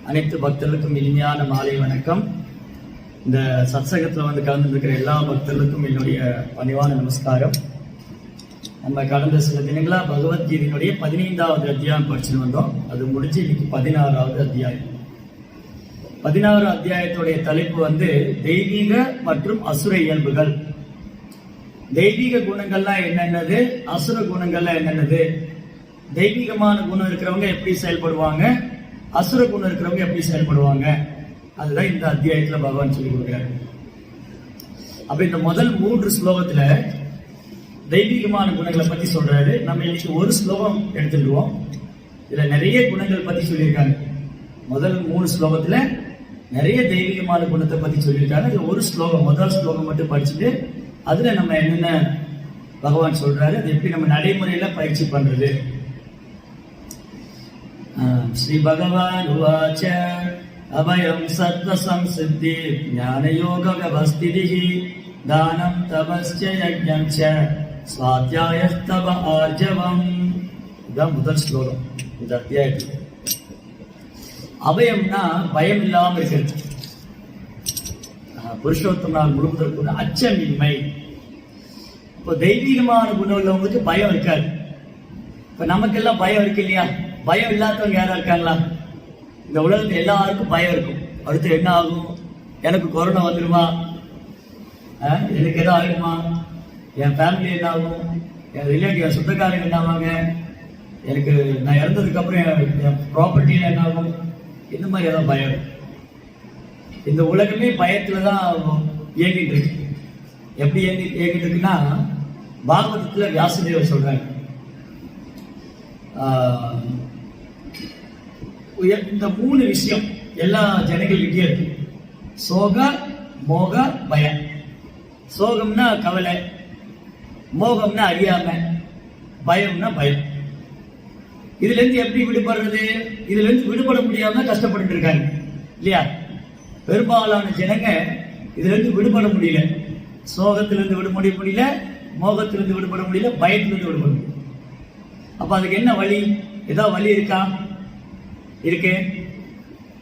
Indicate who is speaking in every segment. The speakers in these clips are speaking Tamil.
Speaker 1: அனைத்து பக்தர்களுக்கும் இனிமையான மாலை வணக்கம். இந்த சத்சங்கத்தில் வந்து கலந்துருக்கிற எல்லா பக்தர்களுக்கும் என்னுடைய பணிவான நமஸ்காரம். நம்ம கடந்த சில தினங்களா பகவத்கீதையினுடைய 15வது அத்தியாயம் படிச்சுட்டு வந்தோம். அது முடிஞ்சு இன்னைக்கு 16வது அத்தியாயம். 16வது அத்தியாயத்துடைய தலைப்பு வந்து தெய்வீக மற்றும் அசுர இயல்புகள். தெய்வீக குணங்கள்லாம் என்னென்னது, அசுர குணங்கள்லாம் என்னென்னது, தெய்வீகமான குணம் இருக்கிறவங்க எப்படி செயல்படுவாங்க, அசுர குணம் இருக்கிறவங்க எப்படி செயல்படுவாங்க, அதுதான் இந்த அத்தியாயத்துல பகவான் சொல்லி கொடுக்கிறாரு. அப்ப இந்த முதல் 3 ஸ்லோகத்துல தெய்வீகமான குணங்களை பத்தி சொல்றாரு. நம்ம இன்னைக்கு ஒரு ஸ்லோகம் எடுத்துடுவோம். இதுல நிறைய குணங்கள் பத்தி சொல்லியிருக்காங்க. முதல் 3 ஸ்லோகத்துல நிறைய தெய்வீகமான குணத்தை பத்தி சொல்லியிருக்காங்க. இது ஒரு ஸ்லோகம், முதல் ஸ்லோகம் மட்டும் படிச்சுட்டு அதுல நம்ம என்னென்ன பகவான் சொல்றாரு, அது எப்படி நம்ம நடைமுறையில பயிற்சி பண்றது. ஸ்ரீ பகவான் உவாச்ச அபயம் சத்வ சம்சித்தி ஞான யோக வியவஸ்திதிஹி தானம் தபஸ்ச யஜ்ஞம் ச ஸ்வாத்யாயஸ்தவ ஆர்ஜவம். இதுதான் முதல் ஸ்லோகம் இந்த அத்தியாயத்தில். அபயம்னா பயம் இல்லாம இருக்கிறது. புருஷோத்தம் நாள் முழுவதற்கு அச்சமின்மை. இப்போ தெய்வீகமான குணம் உள்ளவங்களுக்கு பயம் இருக்காது. இப்ப நமக்கெல்லாம் பயம் இருக்கு இல்லையா? பயம் இல்லாதவங்க யாரா இருக்காங்களா? இந்த உலகத்துல எல்லாருக்கும் பயம் இருக்கும். அடுத்து என்ன ஆகும், எனக்கு கொரோனா வந்துடுமா, எனக்கு எதாவது ஆகிடுமா, என் ஃபேமிலி என்ன ஆகும், என் ரிலேட்டிவ் என் சொந்தக்காரங்க என்ன ஆவாங்க, எனக்கு நான் இறந்ததுக்கு அப்புறம் என் ப்ராப்பர்ட்டியில என்ன ஆகும், இந்த மாதிரி ஏதாவது பயம். இந்த உலகமே பயத்துலதான் இயங்கிட்டு இருக்கு. எப்படி இயங்கிட்டு இருக்குன்னா, பாகவதத்துல வியாசதேவர் சொல்றாங்க, இந்த 3 விஷயம் எல்லா ஜனங்கள்கிட்டயும் இருக்கு. சோக, மோக, பயம். சோகம்னா கவலை, மோகம்னா அறியாம, பயம்னா பயம். இதுல இருந்து எப்படி விடுபடுறது? இதுல இருந்து விடுபட முடியாம கஷ்டப்பட்டு இருக்காங்க இல்லையா? பெரும்பாலான ஜனங்க இதுல இருந்து விடுபட முடியல. சோகத்திலிருந்து விடுபட முடியல, மோகத்திலிருந்து விடுபட முடியல, பயத்திலிருந்து விடுபட முடியல. அப்ப அதுக்கு என்ன வழி? ஏதாவது வழி இருக்கா? இருக்கு.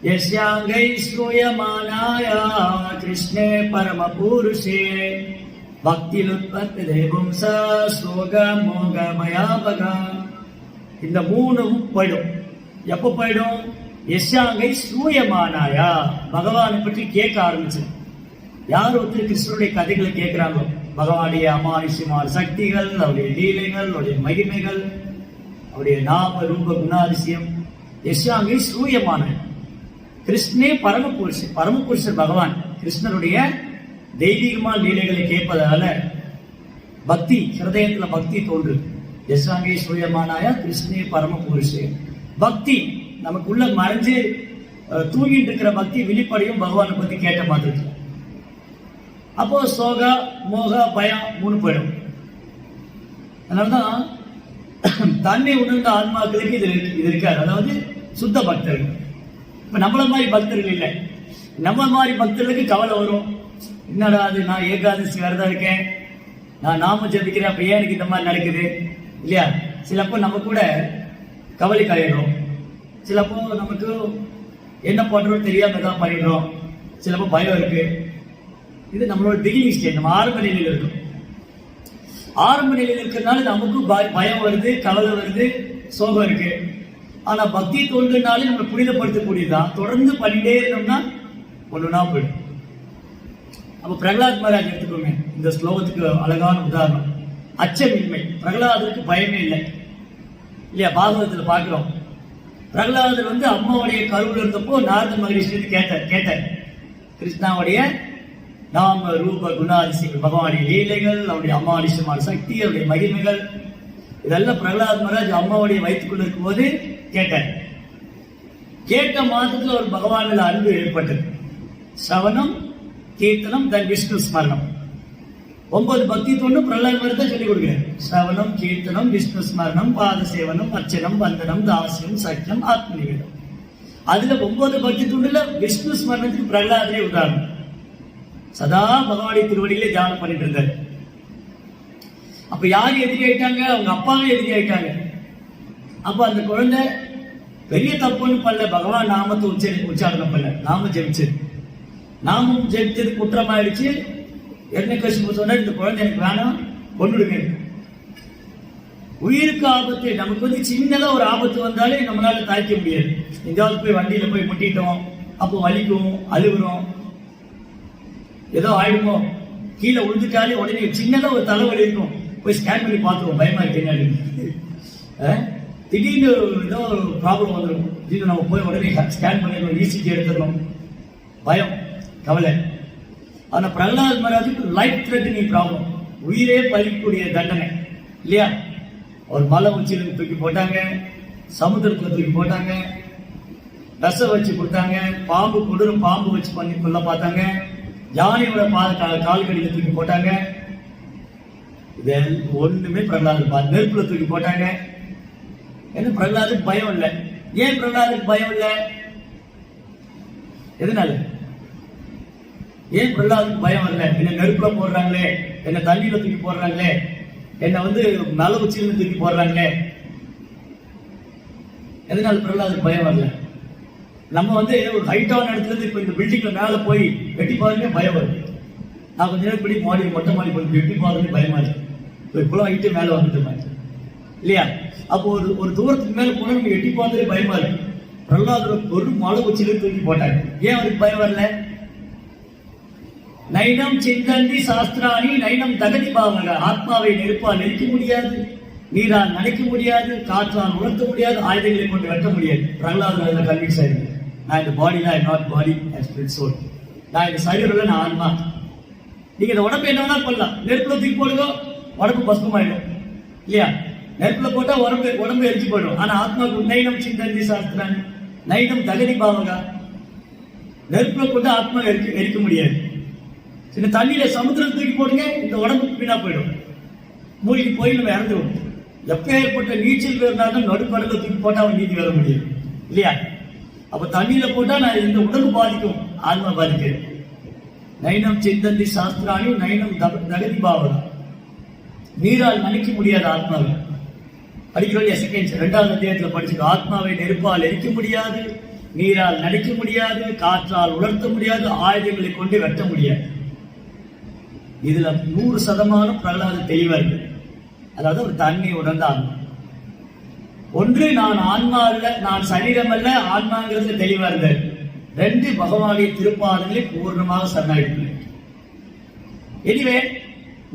Speaker 1: யஸ்யாங்கை ஸ்ரூயமானாயா கிருஷ்ணே பரம புருஷே பக்திலுத்பத்தி தேவம் ச சோக மோக மயாபகா. இந்த 3ம் போயிடும். எப்ப போயிடும்? யஸ்யாங்கை ஸ்ரூயமானாயா, பகவானை பற்றி கேட்க ஆரம்பிச்சு. யார் ஒருத்தர் கிருஷ்ணனுடைய கதைகளை கேட்கிறாங்களோ, பகவானுடைய அமானுஷ்யமான சக்திகள், அவருடைய லீலைகள், அவருடைய மகிமைகள், அவருடைய நாம ரூப குணாதிசயம், யஸ்யாங்கை ஸ்ரூயமான கிருஷ்ணே பரமபுருஷர். பரமபுருஷர் பகவான் கிருஷ்ணருடைய தெய்வீகமான லீலைகளை கேட்பதால பக்தி, ஹிருதயத்துல பக்தி தோன்று. யஸ்யாங்கை ஸ்ரூயமானாயா கிருஷ்ணே பரமபுருஷே. பக்தி நமக்குள்ள மறைஞ்சு தூங்கிட்டு இருக்கிற பக்தி வெளிப்படையும் பகவானை பத்தி கேட்ட மாதிரி. அப்போ சோகா, மோக, பயம் 3 போயிடும். அதனாலதான் தன்னை உணர்ந்த ஆன்மாக்களுக்கு இது இருக்காது. அதாவது சுத்த பக்தர்கள். இப்ப நம்மள மாதிரி பக்தர்கள் இல்லை. நம்ம மாதிரி பக்தர்களுக்கு கவலை வரும். என்னடா அது, நான் ஏகாதசி விரதம் இருக்கேன், நான் நாம ஜபிக்கிறேன், அப்ப ஏன் எனக்கு இந்த மாதிரி நடக்குது இல்லையா? சிலப்போ நம்ம கூட கவலை கலையிடுறோம். சிலப்போ நமக்கு என்ன பண்றோம் தெரியாம தான் பண்ணிடுறோம். சிலப்போ பயம் இருக்கு. இது நம்மளோட பிகினிங் ஸ்டேஜ். நம்ம ஆரம்ப நிலையில் இருக்கும். ஆரம்ப நிலையில் இருக்கிறதுனால நமக்கு பயம் வருது, கவலை வருது, சோகம் இருக்கு. ஆனா பக்தி தோன்றுனாலே நம்ம புனிதப்படுத்தக்கூடியதான். தொடர்ந்து பண்ணிட்டே இருந்தோம்னா ஒண்ணுனா போயிடும். அப்ப பிரகலாத் மகாராஜ் எடுத்துக்கோங்க, இந்த ஸ்லோகத்துக்கு அழகான உதாரணம். அச்சமின்மை. பிரகலாதருக்கு பயமே இல்லை இல்லையா? பாகவதத்துல பாக்குறோம். பிரகலாதர் வந்து அம்மாவுடைய கருவில் இருந்தப்போ நாரத மகரிஷி கேட்டார் கிருஷ்ணாவுடைய நாம ரூப குணாதிசயங்கள், பகவானுடைய லீலைகள், அவருடைய அமானுஷ்யமான சக்தி, அவருடைய மகிமைகள், இதெல்லாம் பிரகலாத் மகாராஜ் அம்மாவுடைய வயிற்றுக்குள்ள இருக்கும் போது கேட்டார். கேட்ட மாதத்துல ஒரு பகவான் மேல அன்பு ஏற்பட்டது. சவனம், கீர்த்தனம், தன் விஷ்ணு ஸ்மரணம். 9 பக்தி தொண்டு பிரகலாத் மகாராஜ் தான் சொல்லிக் கொடுக்கிறார். சவனம், கீர்த்தனம், விஷ்ணு ஸ்மரணம், பாத சேவனம், அர்ச்சனம், வந்தனம், தாசியம், சக்கியம், ஆத்ம நிவேதம். அதுல 9 பக்தி தொண்டுல விஷ்ணு ஸ்மரணத்துக்கு பிரகலாதரே உதாரணம். சதா பகவானுடைய திருவடியிலே தியானம் பண்ணிட்டு இருந்தார். அப்ப யாரு எதிரி ஆயிட்டாங்க? அவங்க அப்பாவே எதிரி ஆயிட்டாங்க. அப்ப அந்த குழந்தை பெரிய தப்புன்னு பண்ணல, பகவான் நாமத்தை உச்சாரணம் பண்ணல, நாம ஜெபிச்சது. நாமும் ஜெபிச்சது குற்றமாயிடுச்சு. இரண்யகசிபு சொன்னார், இந்த குழந்தை எனக்கு வேணாம், கொன்னுடுங்க. உயிருக்கு ஆபத்து. நமக்கு வந்து சின்னதா ஒரு ஆபத்து வந்தாலே நம்மளால தாய்க்க முடியாது. எங்காவது போய் வண்டியில போய் முட்டிட்டோம், அப்போ வலிக்கும், அழுகுறோம், ஏதோ ஆயிடுமோ, கீழே விழுந்துட்டாலே உடனே சின்னதா ஒரு தலைவலி இருக்கும், போய் ஸ்கேன் பண்ணி பார்த்துருவோம், பயமா இருக்கு என்ன. திடீர்னு ஏதோ ஒரு ப்ராப்ளம் வந்துடும், திடீர்னு நம்ம போய் உடனே ஸ்கேன் பண்ணிடணும், இசிஜி எடுத்துடணும், பயம், கவலை. ஆனா பிரகலாத் மகாராஜுக்கு லைஃப் த்ரெட்டனிங் ப்ராப்ளம், உயிரே பறிக்கக்கூடிய தண்டனை இல்லையா. ஒரு மலை உச்சியில தூக்கி போட்டாங்க, சமுத்திரத்துல தூக்கி போட்டாங்க, ரசம் வச்சு கொடுத்தாங்க, பாம்பு கொடூரம் பாம்பு வச்சு பண்ணி கொள்ள பார்த்தாங்க, யானையோட கால்களில் தூக்கி போட்டாங்க. இது ஒண்ணுமே பிரகலாத் நெருப்புல தூக்கி போட்டாங்க. ஏன்னா பிரகலாதுக்கு பயம் இல்லை. ஏன் பிரகலாதுக்கு பயம் இல்லை? எதனால? ஏன் பிரகலாதுக்கு பயம் இல்லை? என்ன நெருப்புல போடுறாங்களே, என்ன தண்ணியில தூக்கி போடுறாங்களே, என்ன வந்து மலை உச்சியிலிருந்து தூக்கி போடுறாங்களே, எதனால பிரகலாதுக்கு பயம் வரல? நம்ம வந்து ஒரு ஹைட்டான இடத்துல இருந்து இப்ப இந்த பில்டிங்ல மேல போய் வெட்டி பாருங்க பயம் வருது. நான் கொஞ்ச நேரம் இப்படி மாடி மொட்டை மாடி போய் வெட்டி பாருங்க பயமா இருக்கு. இவ்வளவு ஹைட்டு மேல வந்துட்டு இல்லையா. அப்போ ஒரு தூரத்துக்கு மேல போனா நம்ம எட்டி பார்த்ததே பயமா இருக்கு. பிரகலாதர் ஒரு மலை உச்சியிலிருந்து தூக்கி போட்டாங்க. ஏன் அவருக்கு பயம் வரல? நைனம் சிந்தந்தி சாஸ்திராணி நைனம் தகதி பாவங்க. ஆத்மாவை நெருப்பால் நெருக்க முடியாது, நீரால் நனைக்க முடியாது, காற்றால் உணர்த்த முடியாது, ஆயுதங்களை கொண்டு வெட்ட முடியாது. பிரகலாதர் கன்வின்ஸ் ஆயிருக்கு, நான் இந்த பாடியில I not body spirit soul, நான் இந்த சரீரம்ல நான் ஆன்மா. நீங்க இந்த உடம்பு என்ன வேணா பண்ணலாம், நெருப்புல தூக்கி போடுங்க உடம்பு பசுமாயிடும் இல்லையா. நெருப்புல போட்டா உடம்பு எரிச்சு போயிடும். ஆனா ஆத்மாவுக்கு நைனம் சிந்தந்தி சாஸ்திராணி நைனம் தகதி பாவங்க. நெருப்புல போட்டு ஆத்மா எரிக்க முடியாது. இந்த தண்ணியில சமுத்திரம் தூக்கி போடுங்க, இந்த உடம்புக்கு வீணா போயிடும், மூழ்கி போய் நம்ம இறந்துடும். எப்ப ஏற்பட்ட நீச்சல் இருந்தாலும் நடுக்கடல தூக்கி போட்டா அவன் நீதி வர முடியும் இல்லையா. அப்ப தண்ணியில போட்டா நான் இந்த உடம்பு பாதிக்கும், ஆத்மா பாதிக்க. நைனம் சிந்தந்தி சாஸ்திராணி நைனம் தகதி பாவம். நீரால் நனைக்க முடியாது ஆத்மாவை. படிக்கிறோம் செகண்ட் 2வது அத்தியாயத்தில் படிச்சிருக்கோம். ஆத்மாவை நெருப்பால் எரிக்க முடியாது, நீரால் நனைக்க முடியாது, காற்றால் உலர்த்த முடியாது, ஆயுதங்களை கொண்டு வெட்ட முடியாது. இதுல 100% பிரகலாத தெளிவா இருக்கு. அதாவது ஒரு தண்ணி உணர்ந்த ஆன்மா. ஒன்று நான் ஆன்மா அல்ல, நான் சரீரம் அல்ல, ஆன்மாங்கிறது தெளிவா இருந்தது. 2 பகவானுடைய திருப்பாதங்களை பூர்ணமாக சரணாயிட்டு. எனிவே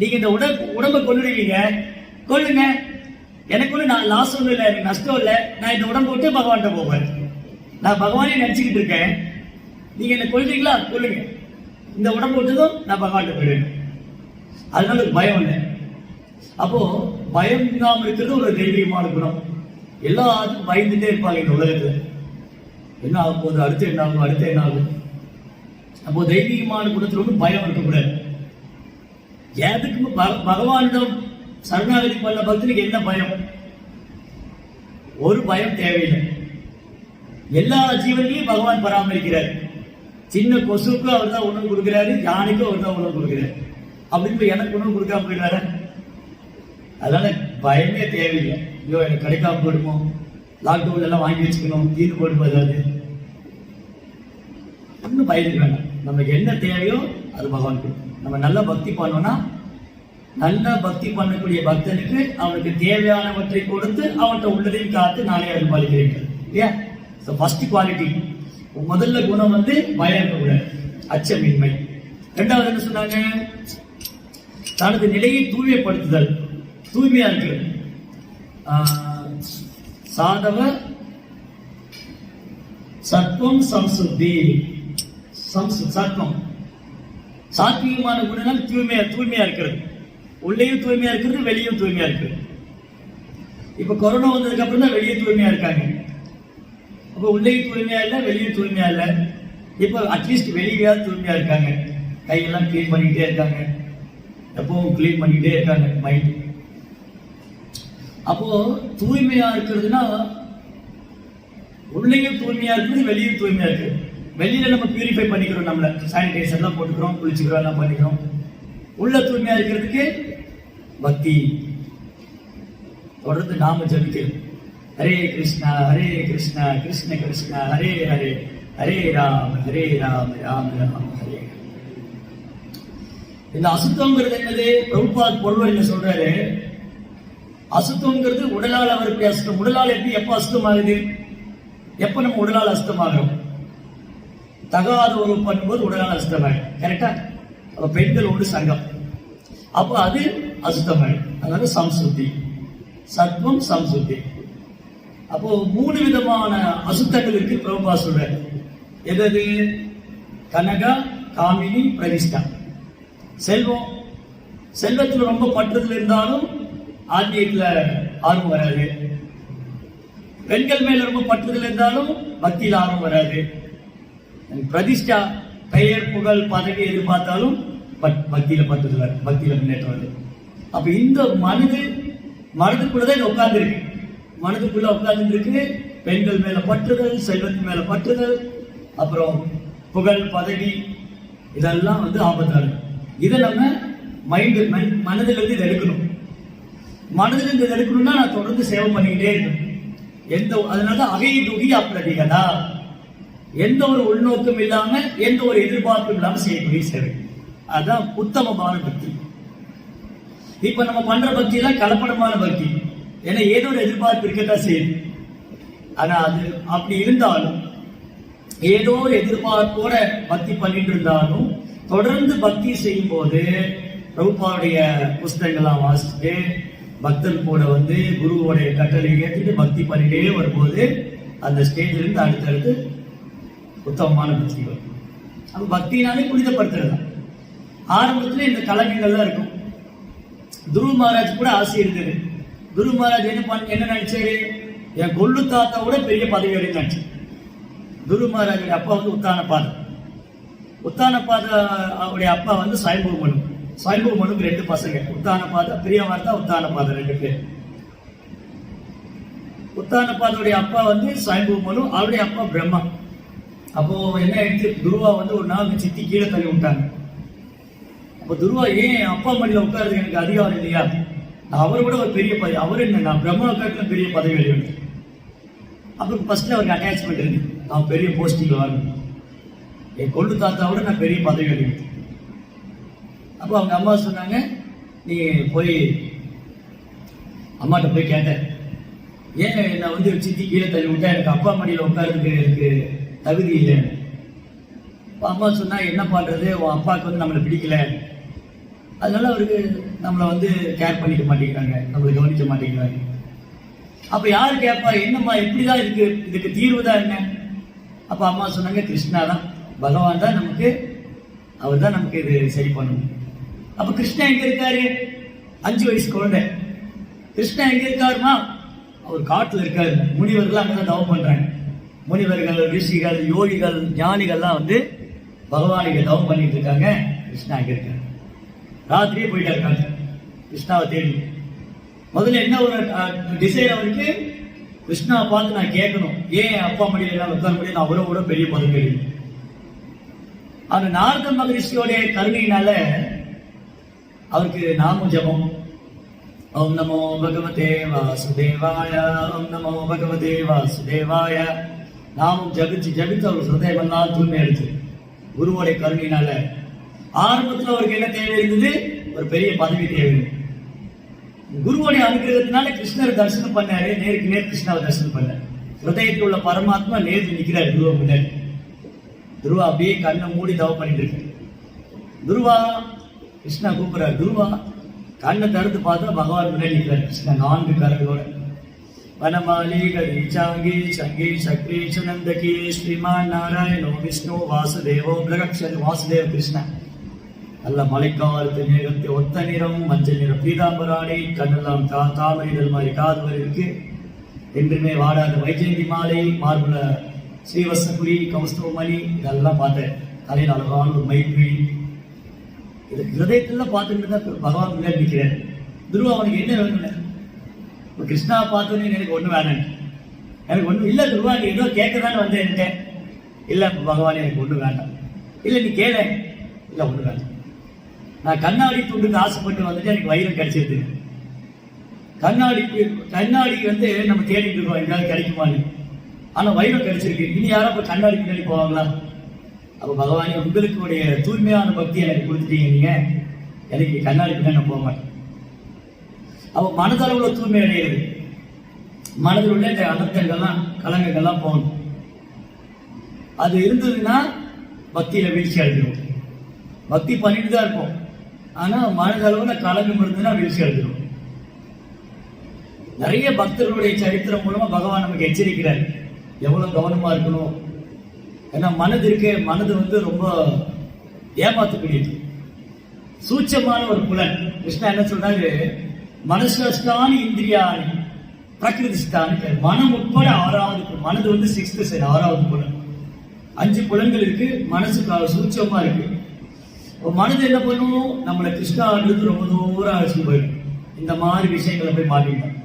Speaker 1: நீங்க இந்த உடம்பை கொள்ளுவீங்க, கொள்ளுங்க, எனக்கு ஒண்ணு நான் லாஸ் ஒண்ணு இல்லை, எனக்கு நஷ்டம் இல்லை. நான் இந்த உடம்பு விட்டு பகவான்கிட்ட போவேன். நான் பகவானே நினைச்சுக்கிட்டு இருக்கேன். நீங்க என்ன கொள்றீங்களா, கொள்ளுங்க. இந்த உடம்பு விட்டதும் நான் பகவான்கிட்ட போயிடுவேன். அதனால பயம் இல்லை. அப்போ பயம் இல்லாம இருக்கிறது ஒரு தெய்வீகமான குணம். எல்லாத்துக்கும் பயந்துட்டே இருப்பாங்க இந்த உலகத்துல. என்ன ஆக போகுது, அடுத்து என்ன ஆகும், அடுத்து என்ன ஆகும். அப்போ தெய்வீகமான குணத்துல ஒன்றும் பயம் இருக்கக்கூடாது. எதுக்கும் பகவானிடம் சரணாகதி பண்ண பக்தனுக்கு என்ன பயம்? ஒரு பயம் தேவையில்லை. எல்லா ஜீவன்களையும் பகவான் பராமரிக்கிறார். சின்ன கொசுக்கும் அவர் தான் உணவு கொடுக்கிறாரு, யானைக்கும் அவர் தான் உணவு கொடுக்கிறாரு. அப்படின்னு எனக்கு உணவு கொடுக்காம போயிடுவார. அதனால பயமே தேவையில்லை. ஐயோ எனக்கு கிடைக்காம போயிடுமோ, லாக்டவுன்ல எல்லாம் வாங்கி வச்சுக்கணும், தீர்ந்து போயிடுமோ, ஏதாவது ஒன்றும் பயந்துக்க வேண்டாம். நமக்கு என்ன தேவையோ அது பகவான் கொடுக்கும். நம்ம நல்ல பக்தி பண்ணோம்னா, நல்ல பக்தி பண்ணக்கூடிய பக்தனுக்கு அவனுக்கு தேவையானவற்றை கொடுத்து அவன்கிட்ட உள்ளதையும் காத்து நானே அருள்பாலிக்கிறீர்கள் இல்லையா. ஃபர்ஸ்ட் குவாலிட்டி, முதல்ல குணம் வந்து பயம் இருக்கக்கூடாது, அச்சமின்மை. 2வது என்ன சொன்னாங்க? தனது நிலையை தூய்மைப்படுத்துதல், தூய்மையா இருக்கு. சாதவ சத்வம் சம்சுத்தி, சத்வம் சாத்வீகமான குணங்கள் தூய்மையா இருக்கிறது. உள்ளேயும் தூய்மையா இருக்கிறது, வெளியும் தூய்மையா இருக்கிறது. இப்ப கொரோனா வந்ததுக்கு அப்புறம் தான் வெளியே தூய்மையா இருக்காங்க. அப்ப உள்ளேயும் தூய்மையா இல்லை, வெளியும் தூய்மையா இல்லை. இப்ப அட்லீஸ்ட் வெளியாவது தூய்மையா இருக்காங்க. கையெல்லாம் கிளீன் பண்ணிக்கிட்டே இருக்காங்க, எப்பவும் கிளீன் பண்ணிக்கிட்டே இருக்காங்க மைண்ட். அப்போ தூய்மையா இருக்கிறதுனா உள்ளேயும் தூய்மையா இருக்குது, வெளியும் தூய்மையா இருக்கு. வெளியில நம்ம பியூரிஃபை பண்ணிக்கிறோம், நம்மள சானிடைசர் எல்லாம் போட்டுக்கிறோம், குளிச்சுக்கிறோம், எல்லாம் பண்ணிக்கிறோம். உள்ள தூய்மையா இருக்கிறதுக்கு பக்தி, தொடர்ந்து நாம ஜபிக்கிறோம். ஹரே கிருஷ்ணா கிருஷ்ண கிருஷ்ணா ஹரே ஹரே, ஹரே ராம் ராம் ராம் ஹரே. இந்த அசுத்தம்ங்கிறது என்னது? பிரபுபாத் பொருள் என்ன சொல்றாரு? அசுத்தம்ங்கிறது உடலால் அவருக்கு அசுத்தம். உடலால் எப்படி எப்ப அசுத்தமாகுது? எப்ப நம்ம உடலால் அசுத்தமாகிறோம்? தகாத உறவு பண்ணும்போது உடலால் அசுத்தமாயிடும். கரெக்டா? அப்ப பெண்களோடு சங்கம், அப்போ அது அசுத்தமாயிடும். அதாவது சம்சுத்தி, சத்வம், சம்சுத்தி. அப்போ 3 விதமான அசுத்தங்கள் இருக்கு பிரபுபா சொல்றாரு. எது? கனகா, காமினி, பிரதிஷ்டா. செல்வம், செல்வத்தில் ரொம்ப பற்றுதல் இருந்தாலும் ஆன்மீகத்துல ஆர்வம் வராது. பெண்கள் மேல ரொம்ப பற்றுதல் இருந்தாலும் பக்தியில் ஆர்வம் வராது. பிரதிஷ்டா, பெயர், புகழ், பதவி எதிர்பார்த்தாலும் பக்தியில பற்றுதல் வரும், பக்தியில முன்னேற்றம் வருது. அப்ப இந்த மனதுக்குள்ளதான் உட்கார்ந்து இருக்கு. மனதுக்குள்ள உட்கார்ந்து இருக்கு. பெண்கள் மேல பற்றுதல், செல்வத்தின் மேல பற்றுதல், அப்புறம் புகழ், பதவி, இதெல்லாம் ஆபத்தானது. இதை நம்ம மனதிலிருந்து இதை எடுக்கணும். மனதிலிருந்து இதை எடுக்கணும்னா நான் தொடர்ந்து சேவை பண்ணிக்கிட்டே இருக்கணும். அதனால அகையை துகி அப்பிரதிகதா, எந்த ஒரு உள்நோக்கம் இல்லாம, எந்த ஒரு எதிர்பார்ப்பும் இல்லாம செய்யக்கூடிய சேவை, அதான் உத்தமமான பக்தி. இப்ப நம்ம பண்ற பக்தி எல்லாம் கலப்படமான பக்தி. ஏன்னா ஏதோ ஒரு எதிர்பார்ப்பு இருக்கத்தான் செய்யுது. ஆனா அது அப்படி இருந்தாலும், ஏதோ ஒரு எதிர்பார்ப்போட பக்தி பண்ணிட்டு இருந்தாலும், தொடர்ந்து பக்தி செய்யும் போது பிரபுபாவுடைய புஸ்தகங்கள்லாம் வாசிச்சுட்டு பக்தர் கூட குருவோடைய கட்டளை ஏற்றுட்டு பக்தி பண்ணிட்டே வரும்போது அந்த ஸ்டேஜ்ல இருந்து அடுத்தடுத்து உத்தமமான பக்தி வரும். அப்ப பக்தினாலே புனிதப்படுத்துறது. ஆரம்பத்துல இந்த கலங்கங்கள்லாம் இருக்கும். துருவ மகாராஜ் கூட ஆசை இருந்தது. துருவ மகாராஜ் என்ன நினைச்சாரு? என் கொள்ளு தாத்தாவோட பெரிய பதவி அடைந்து நினைச்சு. துருவ மகாராஜுடைய அப்பா உத்தானபாத. உத்தானபாத அவருடைய அப்பா சுயம்பு மனு. சுயம்பு மனுக்கு 2 பசங்க, உத்தானபாத, பிரியவார்த்தா, உத்தானபாத, 2 பேர். உத்தானபாதோடைய அப்பா சுயம்பு மனு, அவருடைய அப்பா பிரம்மா. அப்போ என்ன ஆயிடுச்சு? துருவா ஒரு நாள் சித்தி கீழே தள்ளி விட்டாங்க. அப்போ துருவா, ஏன் அப்பா மடியில உட்காருது, எனக்கு அதிகாரம் இல்லையா? நான் அவரை விட ஒரு பெரிய பதவி, அவர் என்ன, நான் பிரம்மா காட்டில பெரிய பதவி எழுதி. அப்புறம் ஃபர்ஸ்ட்ல அவருக்கு அட்டாச்மெண்ட் இருக்கு, நான் பெரிய போஸ்டிங் வரணும், என் கொள்ளு தாத்தாவோட நான் பெரிய பதவி எழுதி. அப்போ அவங்க அம்மா சொன்னாங்க, நீ போய் அம்மாட்ட போய் கேட்டேன், ஏன் நான் சித்தி கீழே தள்ளி விட்டேன், எனக்கு அப்பா மடியில உட்காருறதுக்கு எனக்கு தகுதி இல்லை. அம்மா சொன்னா, என்ன பண்றது, உன் அப்பாவுக்கு நம்மளை பிடிக்கல, அதனால அவருக்கு நம்மளை கேர் பண்ணிக்க மாட்டேங்கிறாங்க, நம்மளை கவனிக்க மாட்டேங்கிறாங்க. அப்ப யாரு கேட்பா, என்னம்மா இப்படிதான் இருக்கு, இதுக்கு தீர்வு தான் என்ன? அப்ப அம்மா சொன்னாங்க, கிருஷ்ணா தான், பகவான் தான் நமக்கு, அவர் தான் நமக்கு இது சரி பண்ணணும். அப்ப கிருஷ்ணா எங்க இருக்காரு? 5 வயசு குழந்தை. கிருஷ்ணா எங்க இருக்காருமா? அவர் காட்டுல இருக்காரு. முனிவர்கள் அங்கதான் தவம் பண்றாங்க. முனிவர்கள், ரிஷிகள், யோகிகள், ஞானிகள்லாம் பகவானுக்கு தவம் பண்ணிட்டு இருக்காங்க. கிருஷ்ணா அங்க இருக்காரு. ராத்திரியே போயிட்டா இருக்காங்க கிருஷ்ணாவை தேடி. முதல்ல என்ன ஒரு டிசைர் அவருக்கு, கிருஷ்ணாவை பார்த்து நான் கேட்கணும், ஏன் அப்பா மடியில எல்லாம் உட்கார முடியும், நான் அவரோட பெரிய பதவி. அந்த நாரத மகரிஷியோடைய கருணையினால அவருக்கு நாம ஜபம், ஓம் நமோ பகவதே வாசுதேவாய, ஓம் நமோ பகவதே வாசுதேவாய, நாமும் ஜபித்து அவர் ஹிருதயமெல்லாம் தூய்மை எடுத்து குருவோடைய கருணையினால. ஆரம்பத்தில் அவருக்கு என்ன தேவை இருந்தது? ஒரு பெரிய பதவி தேவை. குருவோடைய அனுகிரகத்தினால கிருஷ்ணரை தரிசனம் பண்ணாரு. நேருக்கு நேர் கிருஷ்ணாவை தரிசனம் பண்ணாரு. ஹிருதயத்தில் உள்ள பரமாத்மா நேருக்கு நிற்கிறார் குருவா முன்னாடி. துருவா அப்படியே கண்ணை மூடி தவம் பண்ணிட்டு இருக்கு. துருவா, கிருஷ்ணா கூப்பிடுறாரு. துருவா கண்ணை திறந்து பார்த்தா பகவான் முன்னாடி நிற்கிறார் கிருஷ்ணா 4 கரங்களோட. வனமாலி கரீச்சாங்கி சங்கி சக்ரி சுனந்தகி ஸ்ரீமான் நாராயணோ விஷ்ணு வாசுதேவோ பிரகக்ஷன். வாசுதேவ கிருஷ்ணா நல்ல மழைக்காலத்து மேகத்தை ஒத்த நிறம், மஞ்சள் நிறம் பீதாம்பராணி, கண்ணெல்லாம் தாமரைகள் மாதிரி காதுவர் இருக்கு, என்றுமே வாடாத வைஜெயந்தி மாலை, மார்புல ஸ்ரீவசபுரி, கௌஸ்தவமணி, இதெல்லாம் பார்த்தேன். தலையில் அழகான ஒரு மைத்ரி, இது ஹிருதயத்துல பார்த்துட்டு தான் பகவான் முன்னாடி நிற்கிறேன். துருவா அவனுக்கு என்ன வேணும்? கிருஷ்ணாவை பார்த்தோன்னே எனக்கு ஒண்ணு வேணும், எனக்கு ஒண்ணும் இல்ல துருவா, நீ ஏதோ கேட்கதானே வந்தேன். இல்ல பகவான் எனக்கு ஒண்ணு வேண்டாம். இல்ல நீ கேள. இல்ல ஒண்ணு வேண்டாம். நான் கண்ணாடி துண்டுக்கு ஆசைப்பட்டு வந்துட்டு எனக்கு வைரம் கிடைச்சிருக்கு. கண்ணாடி வந்து நம்ம தேடிட்டு இருக்கோம் எங்கேயாவது கிடைக்குமான்னு. ஆனா வைரம் கிடைச்சிருக்கு. இனி யாரும் இப்ப கண்ணாடி பின்னாடி போவாங்களா? அப்ப பகவானே உங்களுக்கு தூய்மையான பக்தி எனக்கு கொடுத்துட்டீங்க, நீங்க எனக்கு கண்ணாடி பின்னாடி நான் போக மாட்டேன். அப்ப மனதளவுல தூய்மை அடைகிறது, மனதில் உள்ள இந்த அனர்த்தங்கள்லாம் கலங்கங்கள்லாம் போகணும். அது இருந்ததுன்னா பக்தியில வீழ்ச்சி அடைஞ்சிடும். பக்தி பண்ணிட்டு தான் இருப்போம், ஆனா மனதளவுல கலங்கம் இருந்ததுன்னா வீழ்ச்சி அடைஞ்சிடும். நிறைய பக்தர்களுடைய சரித்திரம் மூலமா பகவான் நமக்கு எச்சரிக்கிறார் எவ்வளவு கவனமா இருக்கணும். ஏன்னா மனது வந்து ரொம்ப ஏமாத்தக்கூடியது, சூட்சமான ஒரு புலன். கிருஷ்ணா என்ன சொல்றாரு, மனசாஸ்தானி இந்திரியானி பிரகிருதிஸ்தானி. மனம் உட்பட 6வது மனது வந்து 6th சைடு 6வது புலன். 5 புலன்கள் இருக்கு, மனசு சூட்சமா இருக்கு. மனது என்ன பண்ணும், நம்மளை கிருஷ்ணாவிலிருந்து ரொம்ப தூரம் அழைச்சிட்டு போயிடும். இந்த மாதிரி விஷயங்களை போய் மாட்டிட்டோம்.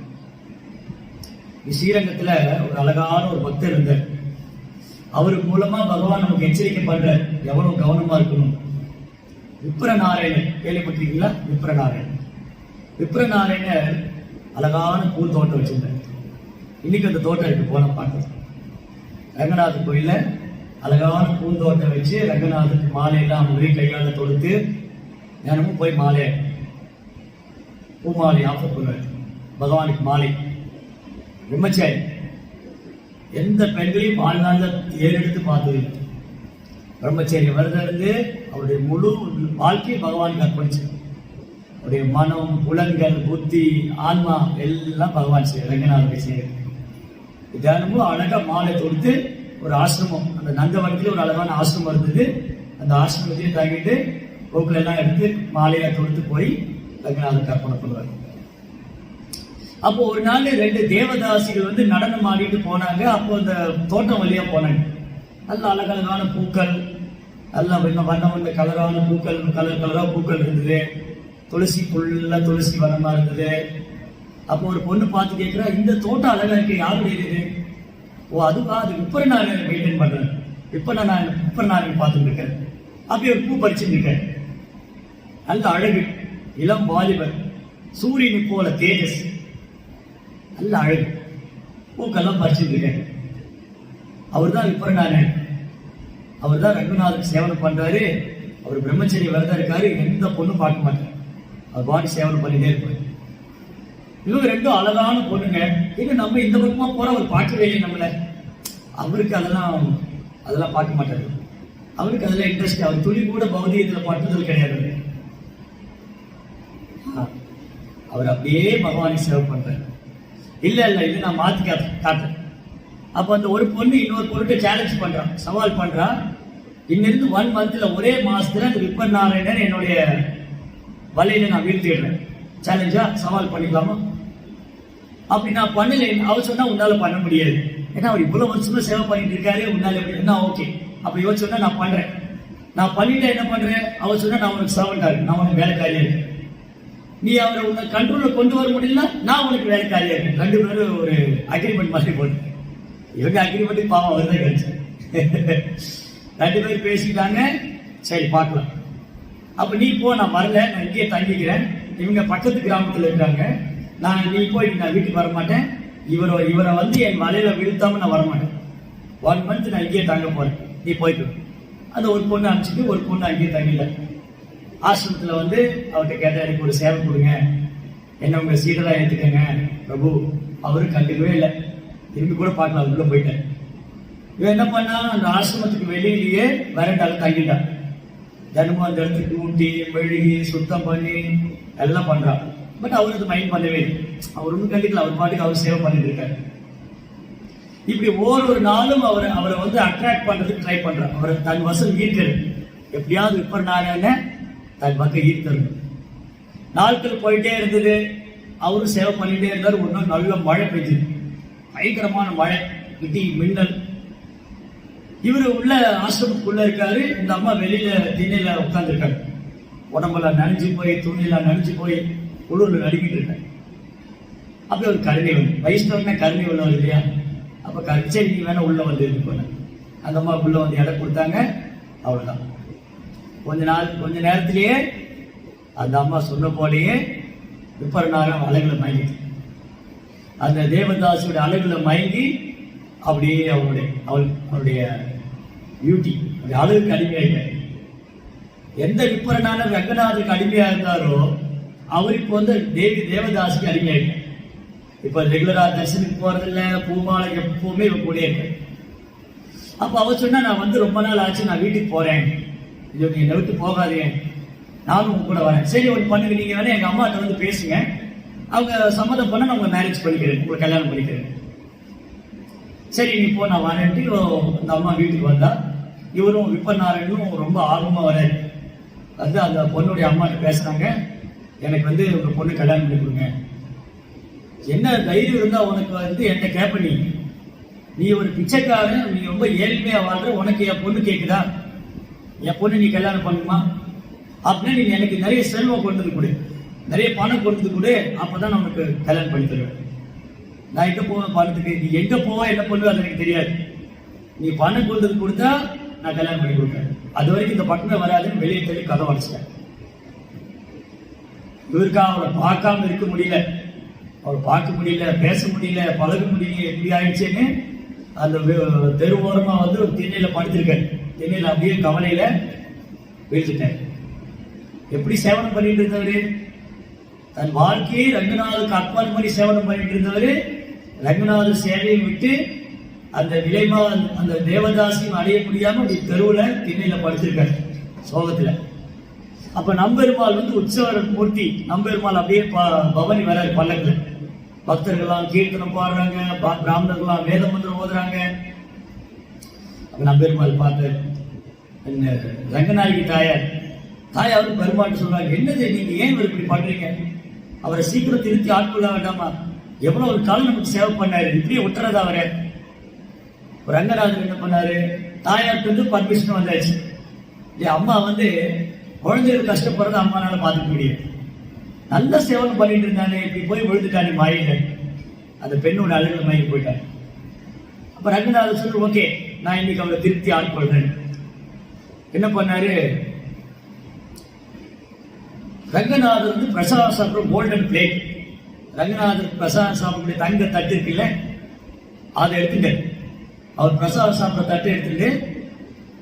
Speaker 1: ஸ்ரீரங்கத்துல ஒரு அழகான ஒரு பக்தர் இருந்தார். அவருக்கு மூலமா பகவான் நமக்கு எச்சரிக்கை பண்ற எவ்வளவு கவனமா இருக்கணும். விப்ரநாராயணர் கேள்விப்பட்டிருக்கீங்களா? விப்ரநாராயணர் அழகான பூ தோட்டம் வச்சிருந்தார். இன்னைக்கு அந்த தோட்டம் இருக்கு, போன பார்க்கலாம். ரங்கநாத கோயில்ல அழகான பூந்தோட்டம் வச்சு ரங்கநாதருக்கு மாலையெல்லாம் முறை கையால தொடுத்து தினமும் போய் பூ மாலை ஆஃபர் பண்ணுவார். பகவானுக்கு மாலை பிரம்மச்சாரி. எந்த பெண்களையும் வாழ்நாளில் ஏறெடுத்து பார்த்தது பிரம்மச்சரிய விரதம் இருந்து அவருடைய முழு வாழ்க்கையை பகவானுக்கு அர்ப்பணிச்சு. அவருடைய மனம், புலன்கள், புத்தி, ஆன்மா எல்லாம் பகவான் ரங்கநாதனுக்கு செய்ய. தினமும் அழகா மாலை தொடுத்து ஒரு ஆசிரமம், அந்த நந்தவனத்துல ஒரு அழகான ஆசிரமம் இருந்தது. அந்த ஆசிரமத்தையும் தாங்கிட்டு கோக்குல எல்லாம் எடுத்து மாலையா தொடுத்து போய் ரங்கநாதனுக்கு அர்ப்பணம் பண்ணுவார். அப்போ ஒரு நாள் 2 தேவதாசிகள் வந்து நடனம் ஆடிட்டு போனாங்க. அப்போ அந்த தோட்டம் வழியா போனாங்க. நல்ல அழகழகான பூக்கள், நல்ல வண்ண கலரான பூக்கள், கலரா பூக்கள் இருந்தது. துளசி ஃபுல்லா துளசி வனமா இருந்தது. அப்போ ஒரு பொண்ணு பார்த்து கேட்கிறா, இந்த தோட்டம் அழகா இருக்கு, யாருடைய? ஓ, அதுவா, அது விப்ரநாராயணன் மெயின்டைன் பண்றேன். விப்ரநாராயணன் பார்த்துட்டு இருக்கேன். அப்படி ஒரு பூ பறிச்சுட்டு இருக்கேன். நல்ல அழகு, இளம் வாலிபர், சூரியனை போல தேஜஸ், நல்ல அழகு, பூக்கெல்லாம் பறிச்சுட்டு இருக்கேன். அவர் தான் விப்ரநாராயணன். அவர் தான் ரங்கநாதருக்கு சேவனம் பண்றாரு. அவர் பிரம்மச்சரிய விரதம் இருக்காரு. எந்த பொண்ணும் பார்க்க மாட்டார், அவர் பாடி சேவனம் பண்ணிட்டே இருப்பாரு. இவங்க 2 அழகான பொண்ணுங்க. எங்க நம்ம இந்த பக்கமா போற அவர் பார்க்கவே இல்லை நம்மள. அவருக்கு அதெல்லாம் பார்க்க மாட்டாரு. அவருக்கு அதெல்லாம் இன்ட்ரெஸ்ட். அவர் துளி கூட பௌதிகத்துல பட்டுதல் கிடையாது. அவர் அப்படியே பகவானை சேவை பண்றாரு. இல்ல இது நான் மாத்தி காட்டுறேன். அப்ப அந்த ஒரு பொண்ணு இன்னொரு பொருட்டை சேலஞ்ச் பண்றான், சவால் பண்றான். இன்னிருந்து 1 மந்த்ல, ஒரே மாசத்துல அந்த விப்ரநாராயணன் என்னுடைய வலையில நான் வீழ்த்திடுறேன். சேலஞ்சா, சவால் பண்ணிக்கலாமா? அப்படி நான் பண்ணல. அவர் சொன்னா உன்னால பண்ண முடியாது, ஏன்னா அவர் இவ்வளவு வருஷமா சேவை பண்ணிட்டு இருக்காரு, உன்னால என்ன? ஓகே, அப்ப இவர் சொன்னா நான் பண்றேன். நான் பண்ணிட்டு என்ன பண்றேன்? அவர் சொன்னா நான் உனக்கு சர்வெண்ட், நான் உனக்கு வேலைக்காரியா இருக்கேன். நீ அவரை உன்னை கண்ட்ரோல்ல கொண்டு வர முடியல, நான் உனக்கு வேலைக்காரியா இருக்கேன். 2 பேரும் ஒரு அக்ரிமெண்ட் மாதிரி போட்டு, இவங்க அக்ரிமெண்ட் பாவம் அவர் தான் கிடைச்சு. 2 பேரும் பேசிட்டாங்க. சரி பார்க்கலாம். அப்ப நீ போ, நான் வரல, நான் இங்கேயே தங்கிக்கிறேன். இவங்க பக்கத்து கிராமத்துல இருக்காங்க. நீ போய், நான் வீட்டுக்கு வர மாட்டேன். இவரை வந்து என் வலையில விழுத்தாம நான் வரமாட்டேன். 1 மந்த் நான் இங்கேயே தங்க போறேன், நீ போயிட்டு. அந்த ஒரு பொண்ணு அனுப்பிச்சிட்டு ஒரு பொண்ணு அங்கேயே தங்கில. ஆசிரமத்துல வந்து அவர்கிட்ட கேட்டா, எனக்கு ஒரு சேவை கொடுங்க, என்ன உங்க சீடரா ஏத்துக்கங்க பிரபு. அவரு கண்டுக்கவே இல்லை, திரும்பி கூட பார்க்கலாம், உள்ள போயிட்டேன். இவன் என்ன பண்ணா, அந்த ஆசிரமத்துக்கு வெளியிலேயே வரண்டால தங்கிட்டான். தினமும் அந்த இடத்துக்கு ஊட்டி மெழுகி சுத்தம் பண்ணி எல்லாம் பண்றான். பட் அவருக்கு மைண்ட் பண்ணவே இல்லை, அவர் ஒன்றும் கண்டிக்கல, அவர் பாட்டுக்கு அவர் சேவை பண்ணிட்டு இருக்காரு. இப்படி ஒவ்வொரு நாளும் அவரை வந்து அட்ராக்ட் பண்றதுக்கு ட்ரை பண்றார். அவரை தன் வசம் ஈர்க்கிறது, எப்படியாவது விப்ரநாராயண தன் பக்கம் ஈர்க்கிறது. நாட்கள் போயிட்டே இருந்தது. அவரும் சேவை பண்ணிட்டே இருந்தார். ஒரு நாள் நல்ல மழை பெய்யுது, பயங்கரமான மழை, இடி மின்னல். இவரு உள்ள ஆசிரமத்துக்குள்ள இருக்காரு. இந்த அம்மா வெளியில திண்ணையில உட்கார்ந்து இருக்காரு. உடம்பெல்லாம் நனைஞ்சு போய், துணியெல்லாம் நனைஞ்சு போய், குளிர்ல நடுக்கிட்டு இருக்காரு. அப்ப ஒரு கருணை வந்து, வைஷ்ணவன்னா கருணை உள்ளவர் இல்லையா? அப்ப சரி நீ வேணா உள்ள வந்து இருக்கு போன. அந்த அம்மா உள்ள வந்து இடம் கொடுத்தாங்க. அவ்வளவுதான். கொஞ்ச நேரத்திலேயே அந்த அம்மா சொன்ன போலேயே விப்ரநாராயணன் அலைகளை மயங்கிட்டு அந்த தேவதாசியோட அழகுல மயங்கி அப்படியே அவருடைய பியூட்டி அழகுக்கு அடிமையாயிட்டார். எந்த விற்பரனான ரங்கநாதருக்கு அடிமையா இருந்தாரோ அவர் இப்போ வந்து தேவதாசிக்கு அடிமையாயிட்டார். இப்ப ரெகுலரா தரிசனுக்கு போறதில்ல, பூமாலை எப்பவுமே இவ கூட இருக்க. அப்ப அவர் சொன்னா, நான் வந்து ரொம்ப நாள் ஆச்சு, நான் வீட்டுக்கு போறேன், ஐயோ நீ என்னை விட்டு போகாதீங்க, நானும் உங்க கூட வரேன். சரி ஒன்று பண்ணுங்க, நீங்க வேணா எங்க அம்மாட்ட வந்து பேசுங்க, அவங்க சம்மதம் பண்ண நான் உங்க மேரேஜ் பண்ணிக்கிறேன், உங்களை கல்யாணம் பண்ணிக்கிறேன். சரி நீ போ, நான் வரேன்ட்டு அந்த அம்மா வீட்டுக்கு வந்தா, இவரும் விப்பநாராயணும் ரொம்ப ஆர்வமா வராரு. வந்து அந்த பொண்ணுடைய அம்மாட்ட பேசுறாங்க, எனக்கு வந்து உங்க பொண்ணு கல்யாணம் பண்ணி கொடுங்க. என்ன தைரியம் இருந்தா உனக்கு வந்து என்ன கேட்ப, நீ ஒரு பிச்சைக்காரன், நீ ரொம்ப ஏழ்மையா வாழ்ற, உனக்கு என் பொண்ணு கேட்குதா, என் பொண்ணு நீ கல்யாணம் பண்ணுமா அப்படின்னு நீ எனக்கு நிறைய செல்வம் கொண்டு வந்து கொடு, நிறைய பணம் கொண்டு வந்து கொடு, அப்பதான் நான் உனக்கு கல்யாணம் பண்ணி தருவேன். நான் எங்க போவேன் பணத்துக்கு, நீ எங்க போவ என்ன பண்ணுவ அது எனக்கு தெரியாது, நீ பணம் கொண்டு வந்து கொடுத்தா நான் கல்யாணம் பண்ணி கொடுப்பேன், அது வரைக்கும் இந்த பட்டமே வராதுன்னு வெளியே தள்ளி கதை உடைச்சிட்டேன். இவருக்கா அவரை பார்க்காம இருக்க முடியல, அவரை பார்க்க முடியல, பேச முடியல, பழக முடியல, எப்படி ஆயிடுச்சுன்னு அந்த தெருவோரமா வந்து ஒரு திண்ணையில படுத்திருக்காரு. திண்ணையில அப்படியே கவலையில வீழ்ந்துட்டார். எப்படி சேவனம் பண்ணிட்டு இருந்தவரு, தன் வாழ்க்கையை ரங்கநாதருக்கு அர்ப்பணம் பண்ணி சேவனம் பண்ணிட்டு இருந்தவரு, ரங்கநாதர் சேவையை விட்டு அந்த விலைமா அந்த தேவதாசியும் அடைய முடியாம அப்படி தெருவுல திண்ணையில படுத்திருக்காரு சோகத்துல. அப்ப நம்பெருமாள் வந்து உற்சவ மூர்த்தி, நம்பெருமாள் அப்படியே பவனி வராரு பல்லக்குல. பக்தர்கள்லாம் கீர்த்தனம் பாடுறாங்க, பிராமணர்கள்லாம் வேத மந்திரம் ஓதுறாங்க. அப்ப நம்பெருமாள் பார்த்து ரங்கநாயகி தாயாரும் பெருமாள் சொல்றாங்க, என்னது நீங்க ஏன் இப்படி பண்றீங்க, அவரை சீக்கிரம் திருத்தி ஆட்கொள்ள வேண்டாமா, எவ்வளவு ஒரு காலம் நமக்கு சேவை பண்ணாரு, இப்படியே விட்டுறதா அவரை. ரங்கநாதர் என்ன பண்ணாரு, தாயாருக்கு வந்து பர்மிஷன் வந்தாச்சு. அம்மா வந்து குழந்தைகள் கஷ்டப்படுறத அம்மானால பார்த்துக்க முடியும், நல்ல சேவனம் பண்ணிட்டு இருந்தானே, இப்படி போய் விழுந்துட்டானே மாயில, அந்த பெண்ணோட அழுகல மயங்கி போயிட்டாங்க. அப்ப ரங்கநாதர் சொல்லு, ஓகே நான் இன்னைக்கு அவரை திருப்தி ஆட்கொள்றேன். என்ன பண்ணாரு, ரங்கநாதர் வந்து பிரசாதம் சாப்பிட்ற கோல்டன் பிளேட், ரங்கநாதர் பிரசாதம் சாப்பிடக்கூடிய தங்க தட்டு இருக்குல்ல, அதை எடுத்துட்டு அவர் பிரசாதம் சாப்பிட்ற தட்டை எடுத்துட்டு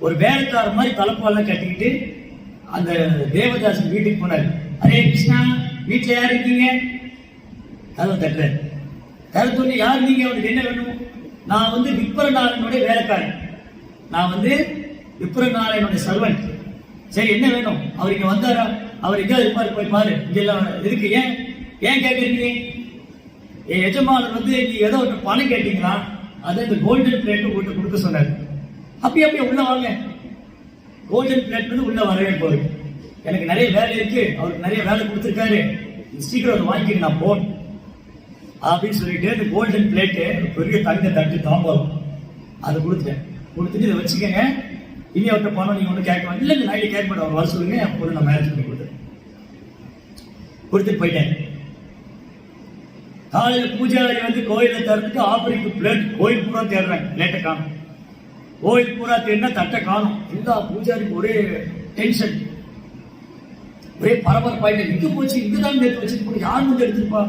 Speaker 1: ஒரு வேலைக்கார மாதிரி தலைப்பாலாம் கட்டிக்கிட்டு அந்த தேவதாசி வீட்டுக்கு போனாரு. அரே கிருஷ்ணா, வீட்டுல யார் இருக்கீங்க, கதவை தட்டுறாரு. கருத்து யார் நீங்க, அவனுக்கு என்ன வேணும், நான் வந்து விப்பரநாராயணனுடைய வேலைக்காரன், நான் வந்து விப்பரநாராயணனுடைய சர்வன்ட். சரி என்ன வேணும், அவர் இங்க வந்தாரா, அவர் எங்க இருப்பாரு, போய் பாரு, இங்க எல்லாம் எதுக்கு, ஏன் கேட்கறீங்க, என் எஜமானர் வந்து நீ ஏதோ ஒரு பணம் கேட்டீங்களா, அதை இந்த கோல்டன் பிளேட் போட்டு கொடுக்க சொன்னார். அப்படியே உள்ள வாங்க, கோல்டன் பிளேட் வந்து உள்ள வரவே போகுது, எனக்கு நிறைய வேலை இருக்கு, அவருக்கு நிறைய வேலை கொடுத்துருக்காரு, சீக்கிரம் அதை வாங்கிக்க நான் போன் அப்படின்னு சொல்லிட்டு இந்த கோல்டன் பிளேட்டு பெரிய தங்க தட்டு தாம்பாலம் அதை கொடுத்துட்டு இதை வச்சுக்கோங்க, இனி அவர்கிட்ட பணம் நீங்க ஒன்றும் கேட்க இல்லை, இந்த நாளைக்கு கேட்க மாட்டேன், அவர் வர சொல்லுங்க, அப்போ நான் மேரேஜ் பண்ணி கொடுத்துட்டு போயிட்டேன். காலையில் பூஜாரி வந்து கோயிலை திறந்துட்டு ஆப்பிரிக்கு பிளேட் கோயில் பூரா தேடுறாங்க, பிளேட்டை காணும், கோயில் பூரா தேடினா தட்டை காணும். எல்லா பூஜாரிக்கு ஒரே டென்ஷன், ஒரே பரபரப்பாயிட்ட, இங்க போச்சு, இங்கதான் நேற்று வச்சுட்டு யார் வந்து எடுத்துருப்பா,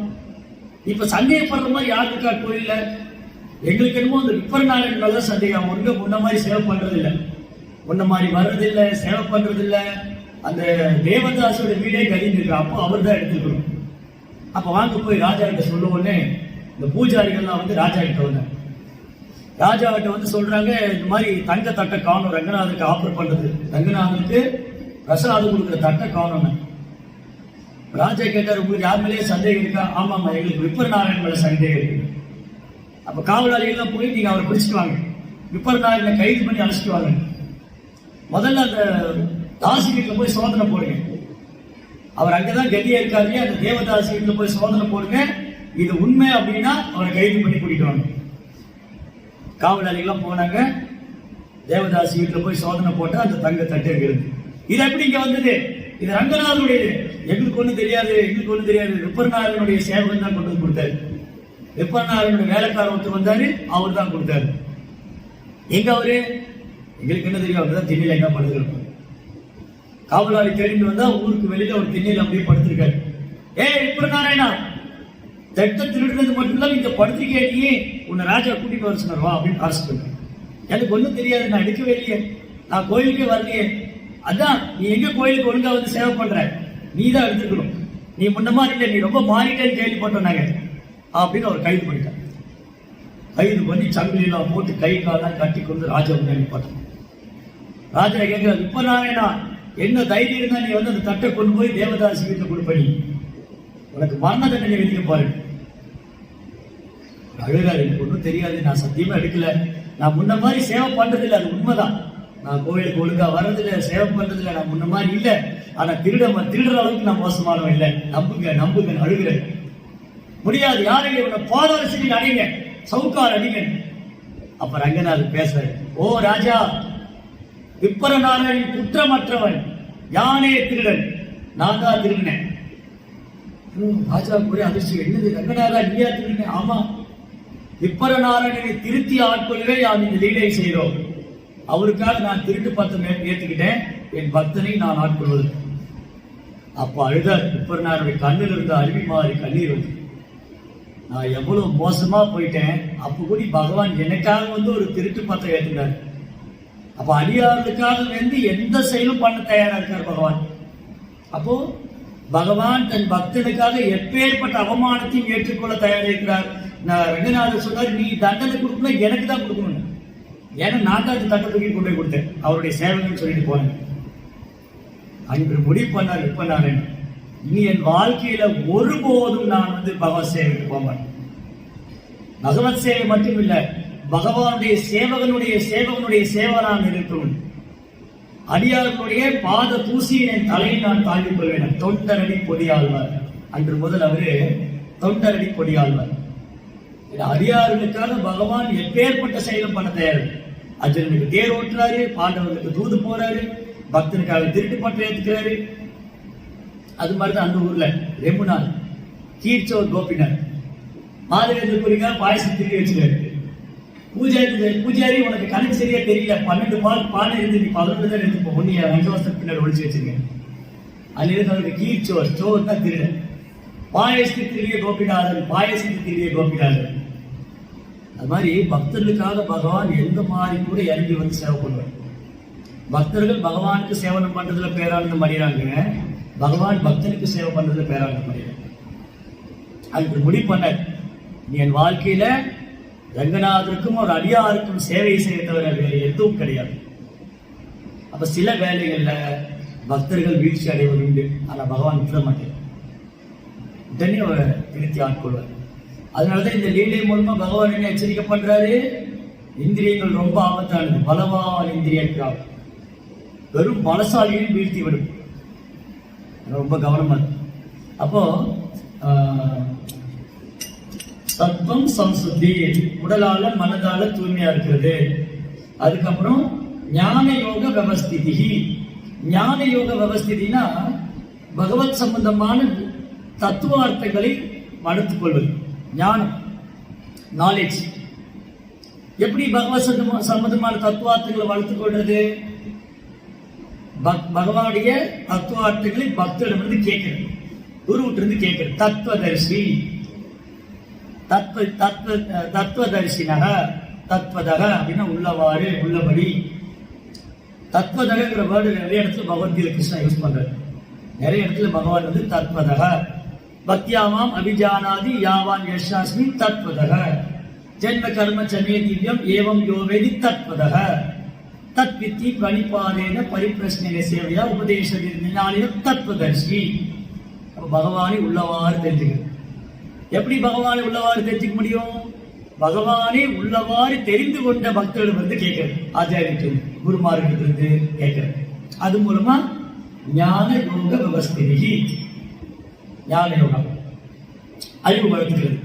Speaker 1: இப்ப சந்தேகப்படுற மாதிரி யார் இருக்கா கோயில்ல, எங்களுக்கு என்னமோ அந்த விப்பரநாராயணன் மேல சந்தேகம், ஒன்று முன்ன மாதிரி சேவை பண்றது இல்லை, முன்ன மாதிரி வர்றது இல்லை, சேவை பண்றது இல்லை, அந்த தேவதாசோட வீடே கழிந்து இருக்கா, அப்போ அவர் தான் எடுத்துக்கணும். அப்ப வாங்க போய் ராஜா கிட்ட சொல்லுவோன்னே இந்த பூஜாரிகள்லாம் வந்து ராஜா கிட்ட வந்தாங்க. ராஜா கிட்ட வந்து சொல்றாங்க, இந்த மாதிரி தங்க தட்டை காணும், ரங்கநாதருக்கு ஆஃபர் பண்றது, ரங்கநாதருக்கு பிரசாதம் கொடுக்குற தட்டை காணும். ராஜா கேட்டார், உங்களுக்கு யார் மேலேயே சந்தேகம் இருக்கா, ஆமாமா எங்களுக்கு விப்பரநாராயணன் மேல சந்தேகம் இருக்கு. அப்ப காவலாளிகள்லாம் போய் நீங்க அவரை பிடிச்சிட்டு வாங்க, விப்பரநாராயணனை கைது பண்ணி அழைச்சிட்டு வாங்க, முதல்ல அந்த தாசி வீட்டுல போய் சோதனை போடுங்க, அவர் அங்கதான் கதியா இருக்காரு, அந்த தேவதாசி வீட்டுல போய் சோதனை போடுங்க, இது உண்மை அப்படின்னா அவரை கைது பண்ணி கூட்டிட்டு வாங்க. காவலாளிகள்லாம் போனாங்க, தேவதாசி வீட்டுல போய் சோதனை போட்டு அந்த தங்க தட்டு இருக்கு. இது எப்படி இங்க வந்தது, இது ரங்கநாதனுடையது, எங்களுக்கு ஒண்ணு தெரியாது, விப்பரநாராயணனுடைய சேவகன் தான் கொண்டு வந்து கொடுத்தாரு, விப்பரநாராயணனுடைய வேலைக்காரர் ஒருத்தர் வந்தாரு, அவர் தான் கொடுத்தாரு. எங்க அவரு, எங்களுக்கு என்ன தெரியும், அவர்தான் திண்ணையில எங்க படுத்துருக்கோம். காவலாளி தேடிட்டு வந்தா ஊருக்கு வெளியில ஒரு திண்ணையில அப்படியே படுத்திருக்காரு. விப்பரநாராயணா தட்டை திருடுறது மட்டும்தான் இந்த படுத்திருக்கே, உன்னை ராஜா கூட்டிட்டு வர சொன்னார் வா அப்படின்னு காசு சொல்றேன். எனக்கு ஒன்றும் தெரியாது, நான் எடுக்கவே இல்லையே, நான் கோயிலுக்கே வரலையே. அதான் நீ எங்க கோயிலுக்கு ஒழுங்கா வந்து சேவை பண்ற, நீ தான் எடுத்துக்கணும், நீ முன்ன மாதிரி இல்லை, நீ ரொம்ப மாறிட்டேன்னு கேள்விப்பட்டோம் நாங்க அப்படின்னு அவர் கைது பண்ணிட்டார். கைது பண்ணி சங்கிலாம் போட்டு கை காலாம் கட்டி கொண்டு ராஜா முன்னாடி போட்டான். ராஜா கேட்கிறார், இப்ப நாராயணா என்ன தைரியம் இருந்தா நீ வந்து அந்த தட்டை கொண்டு போய் தேவதாசி வீட்டில் கொடுப்பி, உனக்கு மரண தண்டனை விதிக்க பாரு. அழுகாரு, எனக்கு ஒன்றும் தெரியாது, நான் சத்தியமா எடுக்கல, நான் முன்ன மாதிரி சேவை பண்றது இல்லை, அது உண்மைதான், நான் கோயிலுக்கு ஒழுங்கா வர்றதில்லை, சேவை பண்றதில்லை, நான் முன்ன மாதிரி இல்லை, ஆனா திருடுற அளவுக்கு நான் மோசமானவன் இல்லை, நம்புங்க நம்புங்க. அழுகிறேன், முடியாது, யாரையும் உன்னை பாதாள சிறையில் அடைங்க, சவுக்கார் அடிங்க. அப்ப ரங்கநாதன் பேசுறேன், ஓ ராஜா, விப்பரநாராயணன் குற்றமற்றவன், யானே திருடன், நான் தான் திருடினேன். ராஜா கூட அதிர்ச்சி, என்னது ரங்கநாதா நீயா திருடினேன்? ஆமா, விப்பரநாராயணனை திருத்தி ஆட்கொள்ளவே நாம் இந்த லீலை செய்கிறோம், அவருக்காக நான் திருட்டு பத்தம் ஏற்றுக்கிட்டேன், என் பக்தனை நான் ஆட்கொள்வது. அப்ப அழுதார் விப்பரநாராயணனுடைய கண்ணில் இருந்த அருவி மாறி கண்ணீர் வந்து, நான் எவ்வளவு மோசமா போயிட்டேன், அப்ப கூட பகவான் எனக்காக வந்து ஒரு திருட்டு பத்திரம் ஏற்றுட்டார். அப்ப அடியார்களுக்காக வந்து எந்த செயலும் பண்ண தயாரா இருக்கார் பகவான். அப்போ பகவான் தன் பக்தனுக்காக எப்பேற்பட்ட அவமானத்தையும் ஏற்றுக்கொள்ள தயாரா இருக்கிறார். ரங்கநாதர் சொன்னார், நீ தண்டனை கொடுக்கணும், எனக்கு தான் கொடுக்கணும், ஏன்னா நான் தான் தட்டை தூக்கி கொண்டு போய் கொடுத்தேன், அவருடைய சேவைன்னு சொல்லிட்டு போனேன். அன்று முடிவு பண்ணார் விப்பரநாராயணன், இனி என் வாழ்க்கையில ஒருபோதும் நான் வந்து பகவத் சேவைக்கு போக மாட்டேன். பகவத் சேவை மட்டும் இல்ல, பகவானுடைய சேவகனுடைய சேவனாக இருக்கும், அடியார்களுடைய பாத தூசியின் என் தலையை நான் தாங்கிக் கொள்வேன். தொண்டரடி பொடியாழ்வார், அன்று முதல் அவரு தொண்டரடி பொடியாழ்வார். அடியார்களுக்காக பகவான் எப்பேற்பட்ட செயலும் பண்ண தயார். அர்ஜுனனுக்கு தேர் ஓட்டுறாரு, பாண்டவர்களுக்கு தூது போறாரு, பக்தனுக்காக திருட்டு பற்ற ஏத்துக்கிறாரு. அது மாதிரிதான் அந்த ஊர்ல ரெமுனார், கீர்ச்சோர் கோபினார், மாதவேந்திர குறிக்கா பாயசம் திரும்பி வச்சுக்காரு. பூஜாரி உனக்கு கணக்கு சரியா தெரியல, 12 பானை இருந்து நீ 11 தான் எடுத்துப்போ, ஒன்னு 5 வருஷத்துக்கு பின்னாடி ஒழிச்சு வச்சிருக்கேன். அதுல இருந்து அவருக்கு கீர்ச்சோர், சோர் தான் திருட, பாயசத்துக்கு திருடிய கோபினார்கள், பாயசத்துக்கு திருடிய கோபினார்கள். அது மாதிரி பக்தர்களுக்காக பகவான் எந்த மாதிரி கூட இறங்கி வந்து சேவை பண்ணுவார். பக்தர்கள் பகவானுக்கு சேவனம் பண்றதுல பேரானந்தம் அடைகிறாங்க, பகவான் பக்தனுக்கு சேவை பண்றதுல பேரானந்தம் அடைகிறாங்க. அதுக்கு முடிவு பண்ண, நீ என் வாழ்க்கையில ரங்கநாதருக்கும் ஒரு அடியாருக்கும் சேவை செய்ய தவிர வேறு எதுவும் கிடையாது. அப்ப சில வேலைகள்ல பக்தர்கள் வீழ்ச்சி அடைவது உண்டு, ஆனா பகவான் விட மாட்டேன், உடனே அவரை திருத்தி ஆட்கொள்வார். அதனாலதான் இந்த லீலை மூலமா பகவான் என்ன எச்சரிக்கை பண்றாரு, இந்திரியங்கள் ரொம்ப ஆபத்தானது, பலவான் இந்திரியங்கள் வெறும் பலசாலியும் வீழ்த்தி விடும், ரொம்ப கவனமா இருக்கு. அப்போ தத்துவம் சம்சுத்தி, உடலால மனதால தூய்மையா இருக்கிறது. அதுக்கப்புறம் ஞான யோக விவஸ்திதி. ஞான யோக விவஸ்திதினா பகவத் சம்பந்தமான தத்துவார்த்தங்களை வளர்த்துக் கொள்வது, ஞானம், நாலேஜ். எப்படி பகவத் சம்பந்தமான தத்துவார்த்தங்களை வளர்த்துக் கொள்றது? பகவானுடைய தத்துவார்த்தங்களை பக்தரிடமிருந்து கேட்கிறது, குருவிட்டிருந்து கேட்கிறது. தத்துவதர்சி, தத்துவதர்சினக, தத்வதக அப்படின்னா உள்ளவாறு, உள்ளபடி. தத்வதகங்கிற வேர்டு நிறைய இடத்துல பகவத்கீதை கிருஷ்ணா யூஸ் பண்றாரு. நிறைய இடத்துல பகவான் வந்து தத்வதக, பக்தியாமாம் அபிஜானாதி யாவான் யசாஸ்மி தத்வதக, ஜென்ம கர்ம சமே திவ்யம் ஏவம் யோவேதி தத்வதக, தத்வித்தி பணிபாதேன பரிப்பிரஷ்ன சேவையா உபதேச தத்துவதர்சி. பகவானை உள்ளவாறு தெரிஞ்சுக்கிறது. எப்படி பகவானை உள்ளவாறு தெரிஞ்சுக்க முடியும்? பகவானை உள்ளவாறு தெரிந்து கொண்ட பக்தர்கள் வந்து கேட்கிறது, ஆச்சாரியத்து குருமார்களிடத்திலிருந்து கேட்கிறது. அது மூலமா ஞான யோக விவஸ்திதி, ஞான யோகம் அறிவு வளர்த்துக்கிறது.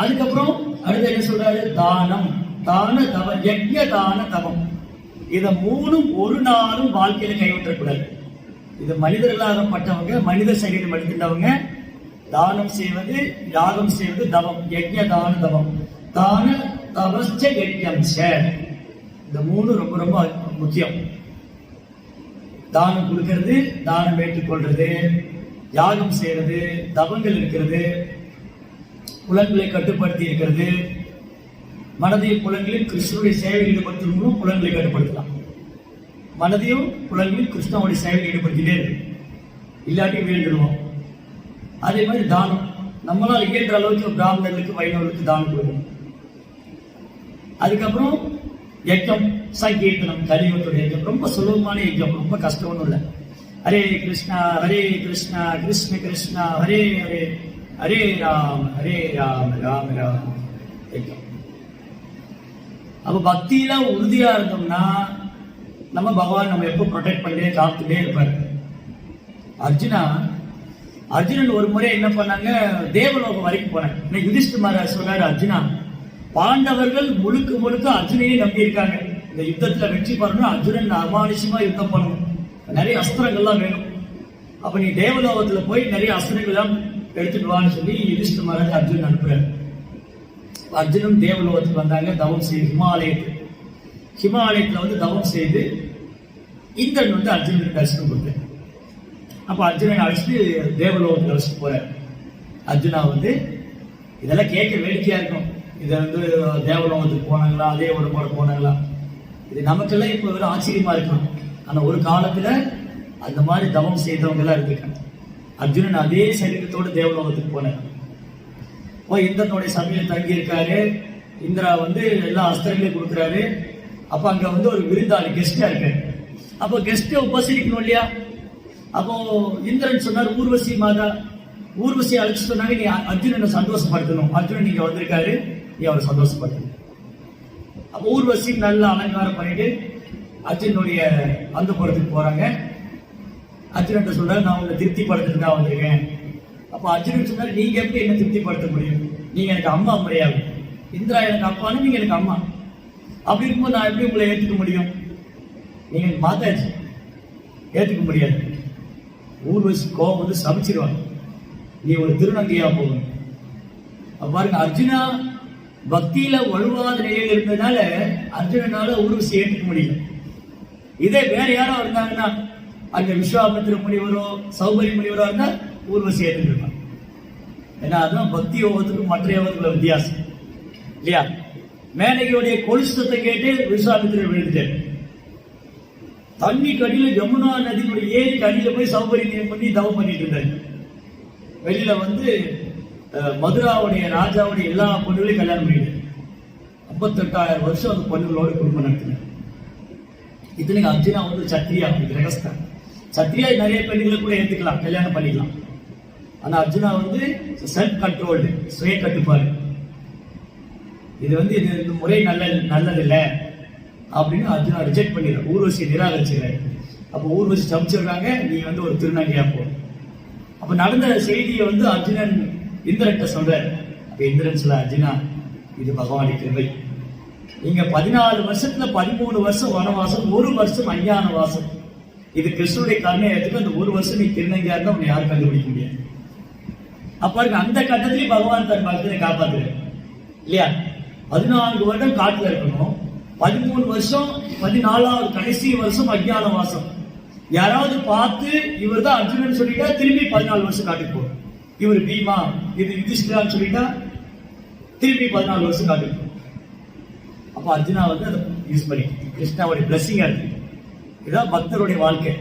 Speaker 1: அதுக்கப்புறம் அடுத்து என்ன சொல்றாரு? தானம், தான தவம், யஜ்ஞ தான தவம். இதை மூணும் ஒரு நாளும் வாழ்க்கையில கைவிட்டக்கூடாது. இது மனிதர்களாகப்பட்டவங்க, மனித சரீரம் எடுத்துட்டவங்க தானம் செய்வது, யாகம் செய்வது தவம், யஜ்ஞ தான தவம். தான தவஸ்ச யஜ்ஞம் ச, இந்த மூணு ரொம்ப ரொம்ப முக்கியம். தானம் கொடுக்கிறது, தானம் ஏற்றுக்கொள்றது, யாகம் செய்யறது, தவங்கள் இருக்கிறது. புலன்களை கட்டுப்படுத்தி இருக்கிறது. மனதையும் புலன்களையும் கிருஷ்ணனுடைய சேவையில் ஈடுபடுத்தணும். புலன்களை கட்டுப்படுத்தலாம். மனதையும் புலன்களையும் கிருஷ்ணனுடைய சேவையில் ஈடுபடுத்திட்டே இருக்கு. இல்லாட்டி வீழ்ந்துடுவோம். அதே மாதிரி தானம், நம்மளால் இயன்ற அளவுக்கு பிராமணர்களுக்கு வைணவர்களுக்கு தானம் கொடுக்கணும். அதுக்கப்புறம் யஜ்ஞம், சங்கீர்த்தனம், கலியுகத்துடைய யஜ்ஞம் ரொம்ப சுலபமான யஜ்ஞம், ரொம்ப கஷ்டம் ஒன்றும் இல்லை. ஹரே கிருஷ்ணா கிருஷ்ண கிருஷ்ணா ஹரே ஹரே, ஹரே ராம் ராம் ராம் யஜ்ஞம். அப்ப பக்தியில உறுதியா இருந்தோம்னா நம்ம பகவான் நம்ம எப்போ ப்ரொடெக்ட் பண்ணிட்டே காத்துட்டே இருப்பார். அர்ஜுனன் ஒரு முறை என்ன பண்ணாங்க, தேவலோகம் வரைக்கும் போனாங்க. யுதிஷ்டிர சொல்றாரு, அர்ஜுனா, பாண்டவர்கள் முழுக்க அர்ஜுனையே நம்பி இருக்காங்க. இந்த யுத்தத்துல வெற்றி பெறணும், அர்ஜுனன் அமானுஷமா யுத்தம் பண்ணணும், நிறைய அஸ்திரங்கள்லாம் வேணும். அப்ப நீ தேவலோகத்துல போய் நிறைய அஸ்திரங்கள்லாம் எடுத்துட்டு வான்னு சொல்லி யுதிஷ்டிர மகாராஜ் அர்ஜுனன் அனுப்புறாரு. அர்ஜுனன் தேவலோகத்துக்கு வந்தாங்க, தவம் செய்து ஹிமாலயத்துல வந்து தவம் செய்து இந்திரன் வந்து அர்ஜுனனுக்கு தரிசனம் கொடுத்தார். அப்ப அர்ஜுனன் அழைச்சிட்டு தேவலோகத்தில் அழைச்சிட்டு போறார். அர்ஜுனா வந்து இதெல்லாம் கேட்க வேடிக்கையா இருக்கும். இதை வந்து தேவலோகத்துக்கு போனாங்களா, அதே ஒரு முறை போனாங்களா, இது நமக்கெல்லாம் இப்ப வெறும் ஆச்சரியமா இருக்கும். ஆனா ஒரு காலத்துல அந்த மாதிரி தவம் செய்தவங்க எல்லாம் இருந்திருக்காங்க. அர்ஜுனன் அதே சரீரத்தோடு தேவலோகத்துக்கு போனார். இந்திரனுடைய சபையில தங்கி இருக்காரு. இந்திரா வந்து எல்லா அஸ்திரங்களையும் கொடுக்குறாரு. அப்ப அங்க வந்து ஒரு விருந்தாளி கெஸ்டா இருக்காரு. அப்போ கெஸ்ட உபசரிக்கணும் இல்லையா? அப்போ இந்திரன் சொன்னார், ஊர்வசி அழைச்சு சொன்னாங்க, நீ அர்ஜுனனை சந்தோஷப்படுத்தணும், அர்ஜுனன் நீங்க வந்திருக்காரு, நீ அவரை சந்தோஷப்படுத்தணும். அப்போ ஊர்வசி நல்ல அலங்காரம் பண்ணிட்டு அர்ஜுனுடைய அந்த புறத்துக்கு போறாங்க. அர்ஜுனன் சொல்றாரு, நான் உங்களை திருப்திப்படுத்துறதுக்கு தான் வந்திருக்கேன். அப்போ அர்ஜுனன் சொன்னார், நீங்க எப்படி என்ன திருப்திப்படுத்த முடியும்? நீங்க எனக்கு அம்மா முறையாது. இந்திரா எனக்கு அப்பான்னு, நீங்க எனக்கு அம்மா. அப்படி இருக்கும்போது நான் எப்படி உங்களை ஏற்றுக்க முடியும்? நீங்க மாத்தாச்சு, ஏற்றுக்க முடியாது. ஊர்வசி கோபம் வந்து சமைச்சிருவாங்க, நீ ஒரு திருநங்கையா போகணும். பாருங்க, அர்ஜுனா பக்தியில வலுவாத நிலையில் இருந்ததுனால அர்ஜுனனால ஊர்வசி ஏற்றுக்க முடியல. இதே வேற யாரோ இருந்தாங்கன்னா, அங்க விஸ்வாமித்திர முனிவரோ சௌபரி முனிவரோ இருந்தா ஊர்வசி ஏற்றுக்கிருப்பாங்க. ஏன்னா அதுதான் பக்தி யோகத்துக்கும் மற்ற யோகத்துக்குள்ள வித்தியாசம் இல்லையா? மேனகையுடைய கொலுசத்தை கேட்டு விஸ்வாமித்திரர் விழுந்துட்டார். தண்ணி கடியில யமுனா நதியினுடைய ஏரி கடியில போய் சௌபரியம் பண்ணி தவம் பண்ணிட்டு இருந்தாரு. வெளியில வந்து மதுராவுடைய ராஜாவுடைய எல்லா பொண்ணுகளையும் கல்யாணம் பண்ணிட்டார். 58,000 வருஷம் அந்த பொண்ணுகளோட குடும்பம் நடத்தினார். இத்தனைக்கு அர்ஜுனா வந்து சத்திரியா, கிரகஸ்தான். சத்திரியா நிறைய பெண்களை கூட ஏற்றுக்கலாம், கல்யாணம் பண்ணிக்கலாம். ஆனா அர்ஜுனா வந்து செல்ஃப் கண்ட்ரோல்டு, சுய கட்டுப்பாடு. இது வந்து இந்த முறை நல்லதில்லை அப்படின்னு அர்ஜுனா ரிஜெக்ட் பண்ணிடுற, ஊர்வசியை நிராகரிச்சுக்கிறாரு. அப்போ ஊர்வசி சமைச்சிடுறாங்க, நீ வந்து ஒரு திருநங்கையா போ. அப்ப நடந்த செய்தியை வந்து அர்ஜுனன் இந்திரன்ட்ட சொல்றாரு. அப்ப இந்திரன் சொல்ல, அர்ஜுனா, இது பகவானுடைய கிருபை. நீங்க 14 வருஷத்துல 13 வருஷம் வனவாசம், 1 வருஷம் அஞ்ஞான வாசம். இது கிருஷ்ணனுடைய கருணை எடுத்துக்கு. அந்த 1 வருஷம் நீ திருநங்கையா இருந்தா உன்னை யாரும் கண்டுபிடிக்க முடியாது. அப்ப அந்த கட்டத்திலேயே பகவான் தன் பக்தனை காப்பாத்துறாரு இல்லையா? 14 வருடம் காட்டுல இருக்கணும், 13 வருஷம் 14வது கடைசி வருஷம் அஞ்ஞான வாசம். யாராவது பார்த்து இவர் தான் அர்ஜுனன் சொல்லிட்டா திரும்பி 14 வருஷம் காட்டுக்கு போகும். இவர் பீமா, இது யுதிஷ்டிரான்னு சொல்லிட்டா திரும்பி 14 வருஷம் காட்டுக்கு போகும். அப்ப அர்ஜுனா வந்து அதை யூஸ் பண்ணி கிருஷ்ணாவுடைய பிளஸிங்கா இருக்கு. இதுதான் பக்தருடைய வாழ்க்கை.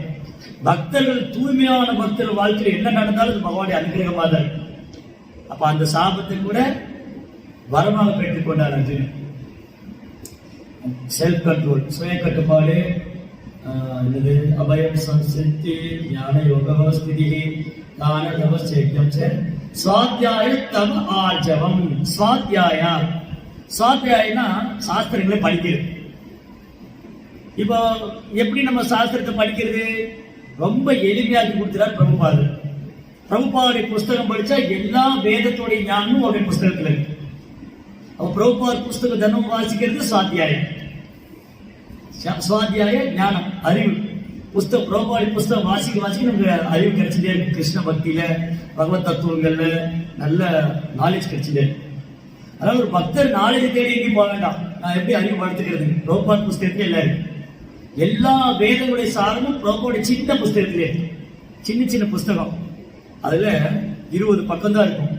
Speaker 1: பக்தர்கள், தூய்மையான பக்தர்கள் வாழ்க்கையில் என்ன நடந்தாலும் அது பகவானுடைய அனுகிரகமாக தான் இருக்கு. அப்ப அந்த சாபத்தை கூட வரமாக பெற்றுக் கொண்டார் அர்ஜுனன். செல்ஃப் கண்ட்ரோல், சுய கட்டுப்பாடு, அபயம் சம்சித்தி ஞான யோக ஸ்திதி தான தவச்சேக்கியம் சுவாத்தியாய தவ ஆர்ஜவம். சுவாத்தியாயனா சாஸ்திரங்களை படிக்கிறது. இப்போ எப்படி நம்ம சாஸ்திரத்தை படிக்கிறது? ரொம்ப எளிமையாக்கி கொடுக்கிறார் பிரபுபாதர். பிரபுபாவுடைய புஸ்தகம் படிச்சா எல்லா வேதத்துடைய ஞானமும் அவருடைய புஸ்தகத்துல இருக்கு. பிரபுபாத் புஸ்தகம் தினமும் வாசிக்கிறது சுவாத்தியாயம். சுவாத்தியாய ஞானம், அறிவு புஸ்தகம். பிரபுபாவுடைய புஸ்தகம் வாசிக்க நமக்கு அறிவு கிடைச்சிட்டே இருக்கு. கிருஷ்ண பக்தியில, பகவத் தத்துவங்கள்ல நல்ல நாலேஜ் கிடைச்சிட்டே இருக்கு. அதனால ஒரு பக்தர் நாலேஜ் தேடி எங்கேயும் போக வேண்டாம். நான் எப்படி அறிவு வளர்த்துக்கிறது? பிரபுபாத் புஸ்தகத்துல எல்லாம் இருக்கு. எல்லா வேதங்களுடைய சாரமும் பிரபுவோட சின்ன புஸ்தகத்திலே இருக்கு. சின்ன புஸ்தகம், அதுல 20 பக்கம் தான் இருக்கும்.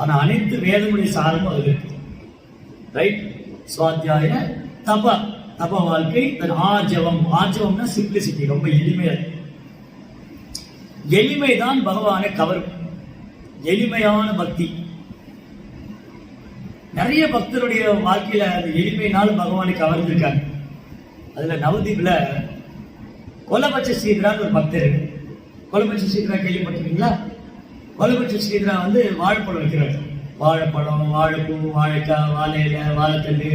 Speaker 1: ஆனா அனைத்து வேதமுடைய சாரமும் அது இருக்கு. ரைட்? சுவாத்தியாய தப வாழ்க்கை, ஆர்ஜவம்னா சிம்பிளிசிட்டி, ரொம்ப எளிமையா. எளிமைதான் பகவானை கவரும். எளிமையான பக்தி. நிறைய பக்தருடைய வாழ்க்கையில அந்த எளிமையினாலும் பகவானை கவர்ந்திருக்காங்க. அதுல நவதீப்ல கொலபட்ச ஸ்ரீதரான்னு ஒரு பக்தர். கொலபட்ச ஸ்ரீதரா கேள்விப்பட்டிருக்கீங்களா? கொலபட்ச ஸ்ரீதரா வாழைப்பழம் வைக்கிறார். வாழைப்பழம், வாழைப்பூ, வாழைக்காய், வாழை இலை, வாழைத்தண்டு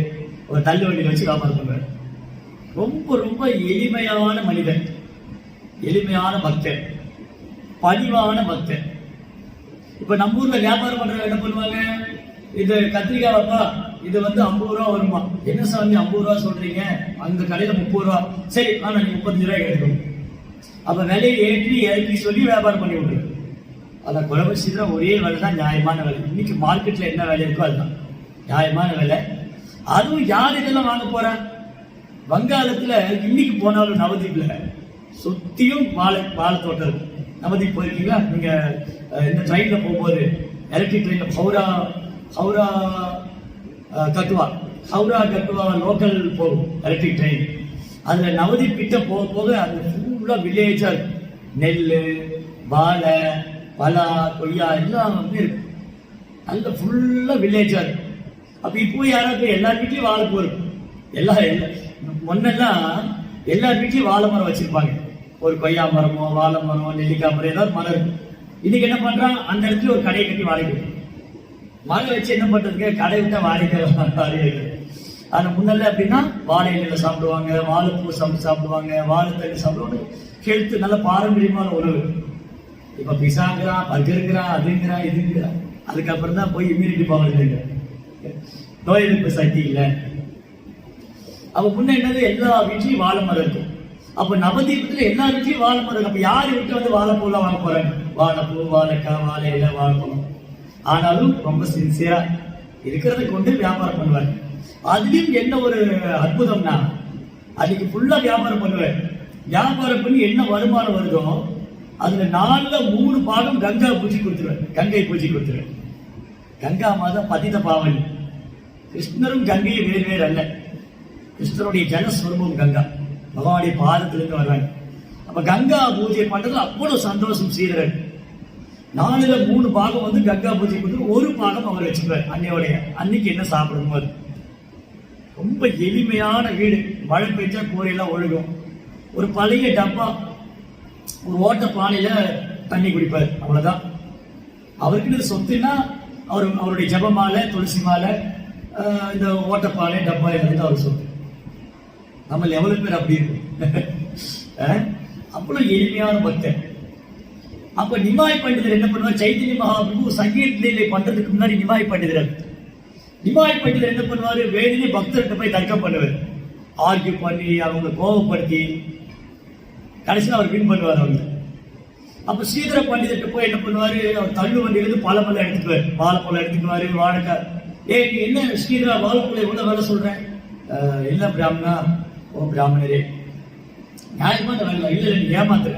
Speaker 1: ஒரு தள்ளு வண்டியில் வச்சு வியாபாரம் பண்றாரு. ரொம்ப ரொம்ப எளிமையான மனிதன், எளிமையான பக்தர், பணிவான பக்தர். இப்ப நம்ம ஊர்ல வியாபாரம் பண்றவங்க என்ன பண்ணுவாங்க? இது கத்திரிக்காய்ப்பா, இது 50 ரூபா வருமா? என்ன சாமி 50 ரூபா சொல்றீங்க? அந்த கடையில 30 ரூபா. சரி, ஆனா நீ 35 ரூபாய் எடுக்கணும். அப்ப விலையை ஏற்றி இறக்கி சொல்லி வியாபாரம் பண்ணி விடுறது. அதை குலபட்சத்துல ஒரே விலை தான், நியாயமான விலை. இன்னைக்கு மார்க்கெட்ல என்ன விலை இருக்கோ அதுதான் நியாயமான விலை. அதுவும் யார் இதெல்லாம் வாங்க போறா? வங்காளத்துல இன்னைக்கு போனாலும் நவதீப்ல சுத்தியும் வாழை தோட்டம் இருக்கு. நவதீப் போயிருக்கீங்களா நீங்க? இந்த ட்ரெயின்ல போகும்போது, எலக்ட்ரிக் ட்ரெயின்ல ஹவுரா கட்டுவா லோக்கல் போகும் எலக்ட்ரிக் ட்ரெயின். அதுல நவதீப் கிட்ட போக போக அது ஃபுல்லா வில்லேஜா இருக்கு. நெல், வாழை, பலா, கொய்யா எல்லாம் இருக்கு. அந்த ஃபுல்லா வில்லேஜா இருக்கு. அப்ப இப்போ யாராவது எல்லார் வீட்லயும் வாழை போஇருக்கும். முன்னெல்லாம் எல்லார் வீட்லயும் வாழை மரம் வச்சிருப்பாங்க. ஒரு கொய்யா மரமோ, வாழை மரம், நெல்லிக்காய் மரம், ஏதாவது மரம் இருக்கும். இன்னைக்கு என்ன பண்றான்? அந்த இடத்துல ஒரு கடையை கட்டி வாடகை மரம் வச்சு என்ன பண்றதுக்கு? கடை விட்டா வாடகை. ஆனா முன்னல்ல அப்படின்னா வாழை இலையில சாப்பிடுவாங்க, வாழைப்பூ சாப்பிடுவாங்க, வாழைத்தண்டு சாப்பிடுவாங்க. ஹெல்த் நல்ல பாரம்பரியமான உணவு. இப்ப பிசாங்கிறான், பர்கருங்கிறான், அதுங்கிறான், இதுங்கிறான். அதுக்கப்புறம் தான் போய் இம்யூனிட்டி பவர், நோய் எதிர்ப்பு சக்தி இல்லை. அப்ப முன்ன என்னது? எல்லா வீட்லயும் வாழை மரம் இருக்கும். அப்ப நவதீபத்துல எல்லா வீட்லயும் வாழை மரம் இருக்கு. அப்ப யாரு வீட்டு வாழைப்பூலாம் வாங்க போறாங்க? வாழைப்பூ, வாழைக்காய், வாழை இலை, வாழைப்பழம். ஆனாலும் ரொம்ப சின்சியரா இருக்கிறத கொண்டு வியாபாரம் பண்ணுவார். அதுலயும் என்ன ஒரு அற்புதம்னா, அதுக்கு ஃபுல்லா வியாபாரம் பண்ணுவார். வியாபாரம் பண்ணி என்ன வருமானம் வருதோ அதுல 4/3 பாகம் கங்கை பூஜை கொடுத்துருவார். கங்கா மாதம் பதித பாவனி. கிருஷ்ணரும் கங்கையும் வேறு அல்ல. கிருஷ்ணருடைய ஜனஸ்வரூபம் கங்கா, பகவானுடைய பாதத்திலிருந்து வர்றாங்க. அப்ப கங்கா பூஜை பண்றது அவ்வளவு சந்தோஷம். ஸ்ரீதரன் 4/3 பாகம் கங்கா பூஜை கொடுத்து, ஒரு பாகம் அவர் வச்சுக்குவார் அன்னையோடைய. அன்னைக்கு என்ன சாப்பிடும்போது ரொம்ப எளிமையான வீடு. மழை பெய்ச்சா கூரையெல்லாம் ஒழுகும். ஒரு பழைய டப்பா, ஒரு ஓட்ட பானையில தண்ணி குடிப்பார், அவ்வளவுதான். அவருக்கு சொத்துன்னா அவருடைய ஜபமாலை, துளசி மாலை, இந்த ஓட்டப்பானை, டப்பா இருந்து அவர் சொத்து. நம்ம எவ்வளவு பேர் அப்படி இருக்கும்? அவ்வளவு எளிமையான பக்தர். அப்ப நிமாய் பண்டிதர் என்ன பண்ணுவார்? சைத்தன்ய மகாபிரபு சங்கீத லீலை பண்றதுக்கு முன்னாடி நிமாய் பண்டிதர் என்ன பண்ணுவாரு? வேதினி பக்தர்கிட்ட போய் தர்க்கம் பண்ணுவார். ஆர்கியூ பண்ணி அவங்க கோபப்படுத்தி கடைசியில் அவர் வின் பண்ணுவார் அவங்க. அப்ப ஸ்ரீதர பண்டிதர்கிட்ட போய் என்ன பண்ணுவாரு? அவர் தள்ளு வண்டியிலிருந்து பழம் எடுத்துக்குவார். வாழைப்பழம் எடுத்துக்குவாரு, வாழைக்காய். நீ என்ன ஸ்ரீதரா வாழைப்பழம் எவ்வளவு வேலை சொல்றேன்? இல்ல பிராமணா. ஓ பிராமணரே, நியாயமா இந்த வேலை இல்ல, நீ ஏமாத்துற.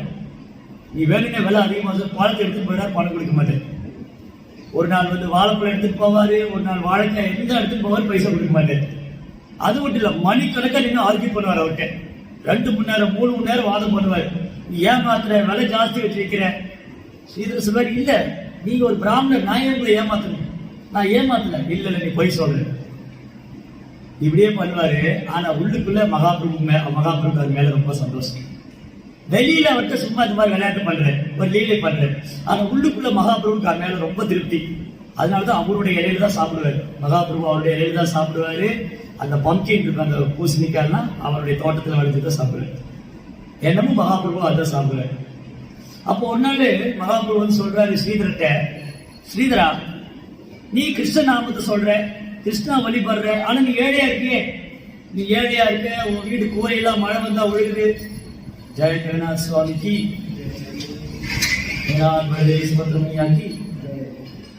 Speaker 1: நீ வேணுங்க விலை அதிகமாக பழத்தை எடுத்துட்டு போயிடாரு, பணம் கொடுக்க மாட்டேன். ஒரு நாள் வாழைப்பழம் எடுத்துட்டு போவாரு, ஒரு நாள் வாழைக்காய் எந்த எடுத்துட்டு போவாரு, பைசா கொடுக்க மாட்டேன். அது மட்டும் இல்ல, மணிக்கணக்கா நின்று ஆர்கியூ பண்ணுவார் அவர்கிட்ட. 2 மணி நேரம் 3 மணி நேரம் வாதம் பண்ணுவார். நீ ஏமாத்துற, விலை ஜாஸ்தி வச்சிருக்கிற. ஸ்ரீதர சொல்வார், இல்ல நீங்க ஒரு பிராமணர், நான் உங்களை ஏமாத்துறேன். நான் ஏமாத்தல. இல்ல நீ பொய் சொல்ற. இப்படியே பண்ணுவாரு. ஆனா உள்ளுக்குள்ள மகாபிரபு மேல ரொம்ப சந்தோஷம். வெளியில அவர்கிட்ட சும்மா இந்த மாதிரி விளையாட்டு பண்றேன், ஒரு லீலை பண்றேன். ஆனா உள்ளுக்குள்ள மகாபிரபுக்கு மேல ரொம்ப திருப்தி. அதனாலதான் அவருடைய இலையில தான் சாப்பிடுவாரு. மகாபிரபு அவருடைய இலையில தான் சாப்பிடுவாரு. அந்த பம்கின் இருக்கு, அந்த பூசணிக்காய்லாம் அவருடைய தோட்டத்தில் வளர்த்துதான் சாப்பிடுவாரு. என்னமும் மகாபிரபு அதான் சாப்பிடுவாரு. அப்போ ஒரு நாள் மகாபிரபு சொல்றாரு ஸ்ரீதர்கிட்ட, ஸ்ரீதரா நீ கிருஷ்ண நாமத்தை சொல்ற, கிருஷ்ணா வழிபடுற, ஆனா நீ ஏழையா இருக்கியே. நீ ஏழையா இருக்க, உன் வீடு கூரையெல்லாம் மழை வந்தா ஒழுகுது. ஜெய ஜெகநாத் சுவாமிக்கு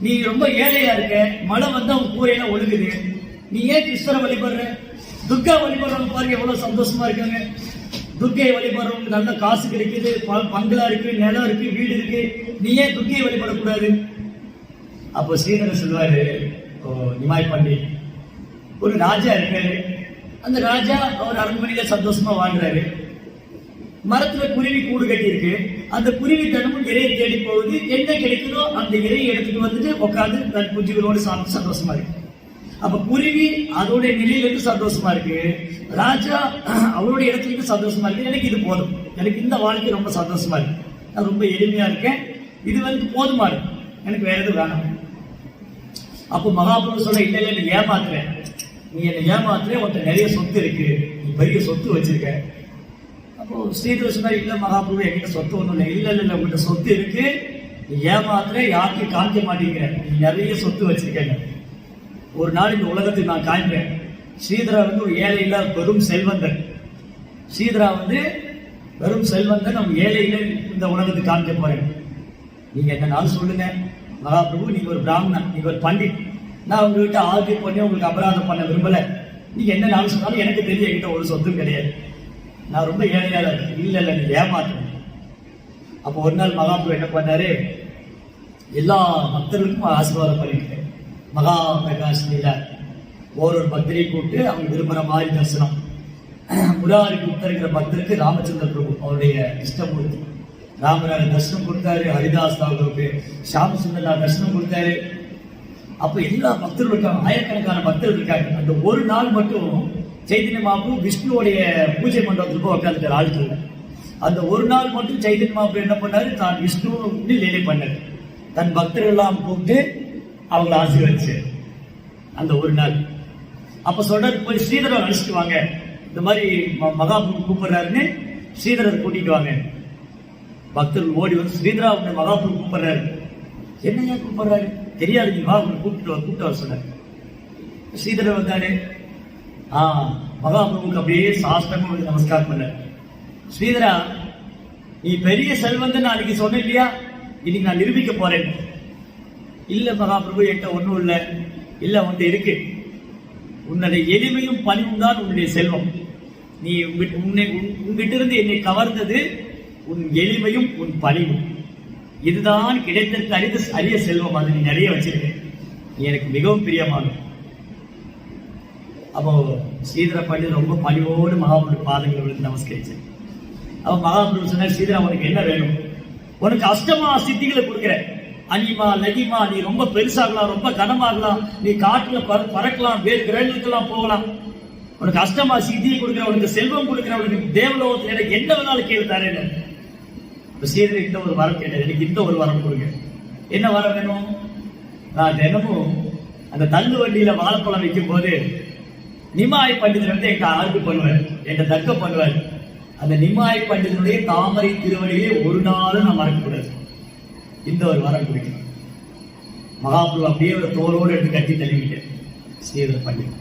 Speaker 1: நீ ரொம்ப ஏழையா இருக்க, மழை வந்தா உன் கூரையெல்லாம் ஒழுகுது. நீ ஏன் கிருஷ்ணரை வழிபடுற? துர்கா வழிபடுறவங்க பாருங்க எவ்வளவு சந்தோஷமா இருக்காங்க. துர்கையை வழிபடுறவங்களுக்கு நல்ல காசு கிடைக்குது, பங்களா இருக்கு, நிலம் இருக்கு, வீடு இருக்கு. நீ ஏன் துர்கையை வழிபடக்கூடாது? அப்போ ஸ்ரீதரர் சொல்லுவாரு, நிமாய் பண்டிட், ஒரு ராஜா இருக்காரு. அந்த ராஜா அவர் அரண்மனையில சந்தோஷமா வாழ்றாரு. மரத்துல குருவி கூடு கட்டி இருக்கு. அந்த குருவி தினமும் இறையை தேடி போகுது. என்ன கிடைக்குதோ அந்த இறையை எடுத்துட்டு வந்துட்டு உட்காந்து தன் குஞ்சுகளோடு சாப்பிட்டு சந்தோஷமா இருக்கு. அப்ப குருவி அதோட நிலையிலிருந்து சந்தோஷமா இருக்கு, ராஜா அவருடைய இடத்துல இருந்து சந்தோஷமா இருக்கு. எனக்கு இது போதும், எனக்கு இந்த வாழ்க்கை ரொம்ப சந்தோஷமா இருக்கு, நான் ரொம்ப எளிமையா இருக்கேன், இது வந்து போதுமா இருக்கு, எனக்கு வேற எதுவும் வேணாம். அப்போ மகாபிரபு சொல்ல, இல்ல இல்ல, நீ ஏமாத்துறேன், நீ என்னை ஏமாத்துறேன், உன்கிட்ட நிறைய சொத்து இருக்கு, நீ பெரிய சொத்து வச்சிருக்க. அப்போ ஸ்ரீதர் சொன்னா, இல்ல மகாபிரபு, என்கிட்ட சொத்து ஒண்ணும் இல்லை. இல்ல இல்ல, உங்ககிட்ட சொத்து இருக்கு, நீ ஏமாத்துற, யாருக்கும் காமிக்க மாட்டேங்கிற, நீ நிறைய சொத்து வச்சிருக்க. ஒரு நாள் இந்த உலகத்துக்கு நான் காண்பேன். ஸ்ரீதரா வந்து ஒரு ஏழை இல்ல வெறும் செல்வந்தன். ஸ்ரீதரா வந்து வெறும் செல்வந்தன், நம்ம ஏழையில இந்த உலகத்துக்கு காமிக்க போறேன். நீங்க என்னன்னாலும் சொல்லுங்க மகாபிரபு, நீங்க ஒரு பிராமணன், நீங்க ஒரு பண்டிட், நான் உங்ககிட்ட ஆர்கியூ பண்ணி உங்களுக்கு அபராதம் பண்ண விரும்பல. நீங்க என்ன நாள் சொன்னாலும் எனக்கு தெரிய, என்கிட்ட ஒரு சொத்தும் கிடையாது, நான் ரொம்ப ஏழையா இருக்கேன். இல்ல இல்ல, நீங்க ஏமாற்றணும். அப்போ ஒரு நாள் மகாபிரபு என்ன பண்ணாரு, எல்லா பக்தர்களுக்கும் ஆசீர்வாதம் பண்ணிட்டு மகா பிரகாஷ் லீலா ஒரு பக்தரை கூப்பிட்டு அவங்க விரும்புகிற மாதிரி தரிசனம். முராரி இருக்கிற பக்தருக்கு ராமச்சந்திர பிரபு அவருடைய இஷ்டமூர்த்தி ராமராஜ தரிசனம் கொடுத்தாரு. ஹரிதாஸ் தாகூருக்கு ஷாம் சுந்தரா தரிசனம் கொடுத்தாரு. அப்ப எல்லா பக்தர்களும் இருக்காங்க, ஆயிரக்கணக்கான பக்தர்கள் இருக்காங்க. அந்த ஒரு நாள் மட்டும் சைதன்ய மகாபிரபு விஷ்ணுவோடைய பூஜை மண்டபத்தில் போய் உட்காந்துட்டார் ஆளுக்கு. அந்த ஒரு நாள் மட்டும் சைதன்ய மகாபிரபு என்ன பண்ணாரு, தான் விஷ்ணு லீலை பண்ணாரு. தன் பக்தர்கள் எல்லாம் கூப்பிட்டு அவங்களை ஆசீர்வதிச்சு அந்த ஒரு நாள். அப்ப சொல்றாரு, போய் ஸ்ரீதரை அழைச்சிட்டு வாங்க, இந்த மாதிரி மகாபிரபு கூப்பிடுறாருன்னு ஸ்ரீதரர் கூட்டிட்டு வாங்க. பக்தர்கள் ஓடி வந்து, ஸ்ரீதரா உன்னை மகாபிரபு கூப்பிடுறாரு. என்னையா கூப்பிடுறாரு, தெரியாது, நீ வா, உன்னை கூப்பிட்டு வர சொன்னார். ஸ்ரீதரர் வந்தாரு. மகாபிரபுக்கு அப்படியே சாஷ்டமா நமஸ்காரம் பண்ணார். ஸ்ரீதரா, நீ பெரிய செல்வந்தன் நாளைக்கு சொன்ன இல்லையா, இன்னைக்கு நான் நிரூபிக்க போறேன். இல்ல மகாபிரபு, என்கிட்ட ஒண்ணும் இல்ல. இல்ல, உன்கிட்ட இருக்கு. உன்னுடைய எளிமையும் பணிவும் தான் உன்னுடைய செல்வம். நீ உங்ககிட்ட இருந்து என்னை கவர்ந்தது உன் எளிமையும் உன் பணிவும். இதுதான் கிடைத்திருக்க அரிய செல்வம். அது நீ நிறைய வச்சிருக்க, நீ எனக்கு மிகவும் பிரியமாகும். அப்போ ஸ்ரீதர பண்டிதர் ரொம்ப பணிவோடு மகாபிரபு பாதங்களுக்கு நமஸ்கரிச்சு. அப்ப மகாபிரபு சொன்னார், ஸ்ரீதரா, உனக்கு என்ன வேணும்? உனக்கு அஷ்டமா சித்திகளை கொடுக்கிறேன். அனிமா லகிமா, நீ ரொம்ப பெருசாகலாம், ரொம்ப கனமாகலாம், நீ காட்டுல பறக்கலாம், வேறு கிரகங்களுக்கெல்லாம் போகலாம். உனக்கு அஷ்டமா சித்தியை கொடுக்குற, உனக்கு செல்வம் கொடுக்குற, உனக்கு தேவலோகத்தில் எனக்கு என்ன வேணாலும் கேள்வி தரேன். ஸ்ரீதரர் இந்த ஒரு வரம் கேட்டது, எனக்கு இந்த ஒரு வரம் கொடுங்க. என்ன வரம் வேணும்? நான் தினமும் அந்த தள்ளு வண்டியில வாழைப்பழம் வைக்கும் போது நிமாய் பண்டிதர் வந்து எங்க ஆர்கு பண்ணுவார், எங்க தக்க பண்ணுவார். அந்த நிமாய் பண்டிதனுடைய தாமரை திருவடியிலே ஒரு நாளும் நான் மறக்கக்கூடாது. இந்த ஒரு வரம் கொடுக்கணும். மகாபிரபு அப்படியே ஒரு தோளோடு எடுத்து கட்டி தள்ளிவிட்டேன் ஸ்ரீதர பண்டிதர்.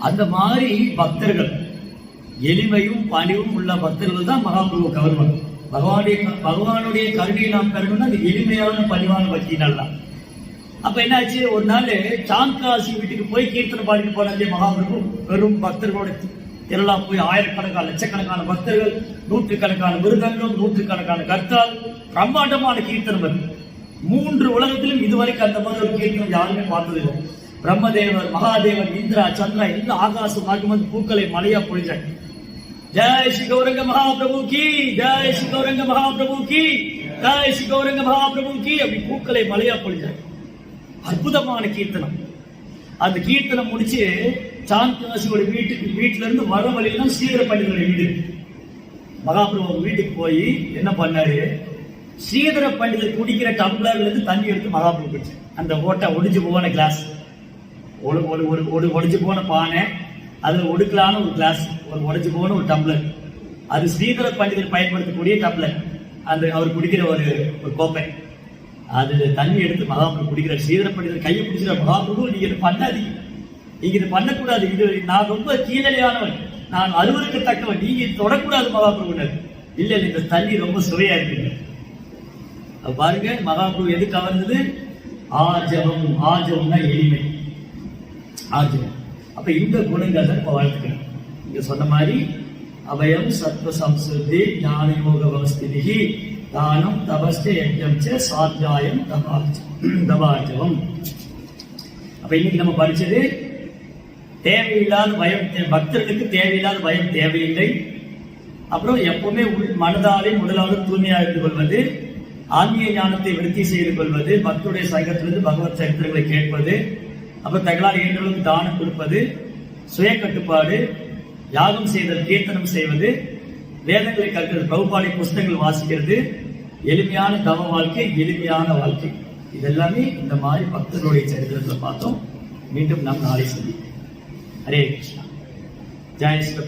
Speaker 1: அந்த மாதிரி பக்தர்கள், எளிமையும் பணிவும் உள்ள பக்தர்கள் தான் மகாபிரபு கவர்வார். பகவானுடைய கருணையை நாம் பெறணும்னா அது எளிமையான பணிவான பக்தினால் தான். அப்ப என்னாச்சு, ஒரு நாள் சாந்தாசி வீட்டுக்கு போய் கீர்த்தனை பாடிட்டு போனாலே மகாபிரபு. வெறும் பக்தர்களோட எல்லாம் போய் ஆயிரக்கணக்கான லட்சக்கணக்கான பக்தர்கள், நூற்றுக்கணக்கான மிருதங்கம், நூற்றுக்கணக்கான கர்த்தால், பிரம்மாண்டமான கீர்த்தனம் அது. 3 உலகத்திலும் இதுவரைக்கும் அந்த மாதிரி ஒரு கீர்த்தனம் யாருமே பார்த்ததில்லை. பிரம்மதேவர், மகாதேவன், இந்திரா, சந்திரா இந்த ஆகாசம் ஆகும்போது பூக்களை மழையா பொழிஞ்சாங்க. ஜெய் ஸ்ரீ கௌரங்க மகாபிரபு கி, ஜெய் ஸ்ரீ கௌரங்க மகாபிரபு கி, ஜெய் ஸ்ரீ கௌரங்க மகாபிரபு கி, அப்படி பூக்களை மழையா பொழிஞ்சாங்க. அற்புதமான கீர்த்தனம். அந்த கீர்த்தனம் முடிச்சு சாந்தாசியோட வீட்டுல இருந்து வர வழியில தான் ஸ்ரீதர பண்டிதருடைய வீடு. மகாபிரபு வீட்டுக்கு போய் என்ன பண்ணாரு, ஸ்ரீதர பண்டிதர் குடிக்கிற டம்ளர்ல இருந்து தண்ணி எடுத்து மகாபிரபு குடிச்சு. அந்த ஓட்டை ஒடிஞ்சு போன கிளாஸ், ஒடிஞ்சு போன பானை, அதுல ஒடுக்கலான ஒரு கிளாஸ், ஒரு உடைஞ்சு போன ஒரு டம்ளர், அது ஸ்ரீதர பண்டிதர் பயன்படுத்தக்கூடிய டம்ளர். அந்த அவர் குடிக்கிற ஒரு கோப்பை, அது தண்ணி எடுத்து மகாபிரபு குடிக்கிற. ஸ்ரீதர பண்டிதர் கையை பிடிச்சிட, மகாபிரபு நீங்க இது பண்ணாதீங்க, நீங்க இது பண்ணக்கூடாது, இது நான் ரொம்ப கீழலையானவன், நான் அறுவருக்கு தக்கவன், நீங்க இது தொடக்கூடாது மகாபிரபு. இல்ல இந்த தண்ணி ரொம்ப சுவையா இருக்கு. பாருங்க மகாபிரபு எது கவர்ந்தது? ஆஜவம். ஆஜவம்னா எளிமை, ஆஜவம். அப்ப இந்த குணங்கள் தான் இப்ப வாழ்த்துக்கிறேன். நீங்க சொன்ன மாதிரி அபயம், சத்வ, சம்சுத்தி, ஞான, யோக, வஸ்திதிகி, தானம் தபஸ்ச யஜ்ஞம் ச சாத்யாயம் தபார்ஜவம். அப்ப இன்னைக்கு நம்ம படிச்சது தேவையில்லாத பயம், பக்தர்களுக்கு தேவையில்லாத பயம் தேவையில்லை. அப்புறம் எப்பவுமே மனதாலும் உடலாலும் தூய்மையாக இருந்து கொள்வது, ஆன்மீக ஞானத்தை விருத்தி செய்து கொள்வது, பக்தருடைய சங்கத்திலிருந்து பகவத் சரித்திரங்களை கேட்பது, அப்புறம் தகவலால் இயன்றளவுக்கு தானம் கொடுப்பது, சுய கட்டுப்பாடு, யாகம் செய்தல், கீர்த்தனம் செய்வது, வேதங்களை கற்கிறது, பிரபுபாடி புஸ்தகங்கள் வாசிக்கிறது, எளிமையான தவ வாழ்க்கை, எளிமையான வாழ்க்கை. இதெல்லாமே இந்த மாதிரி பக்தர்களுடைய சரித்திரத்தில் பார்த்தோம். மீண்டும் நாம் நாளை சந்திப்போம். ஹரே கிருஷ்ணா. ஜெய் ஸ்ரீ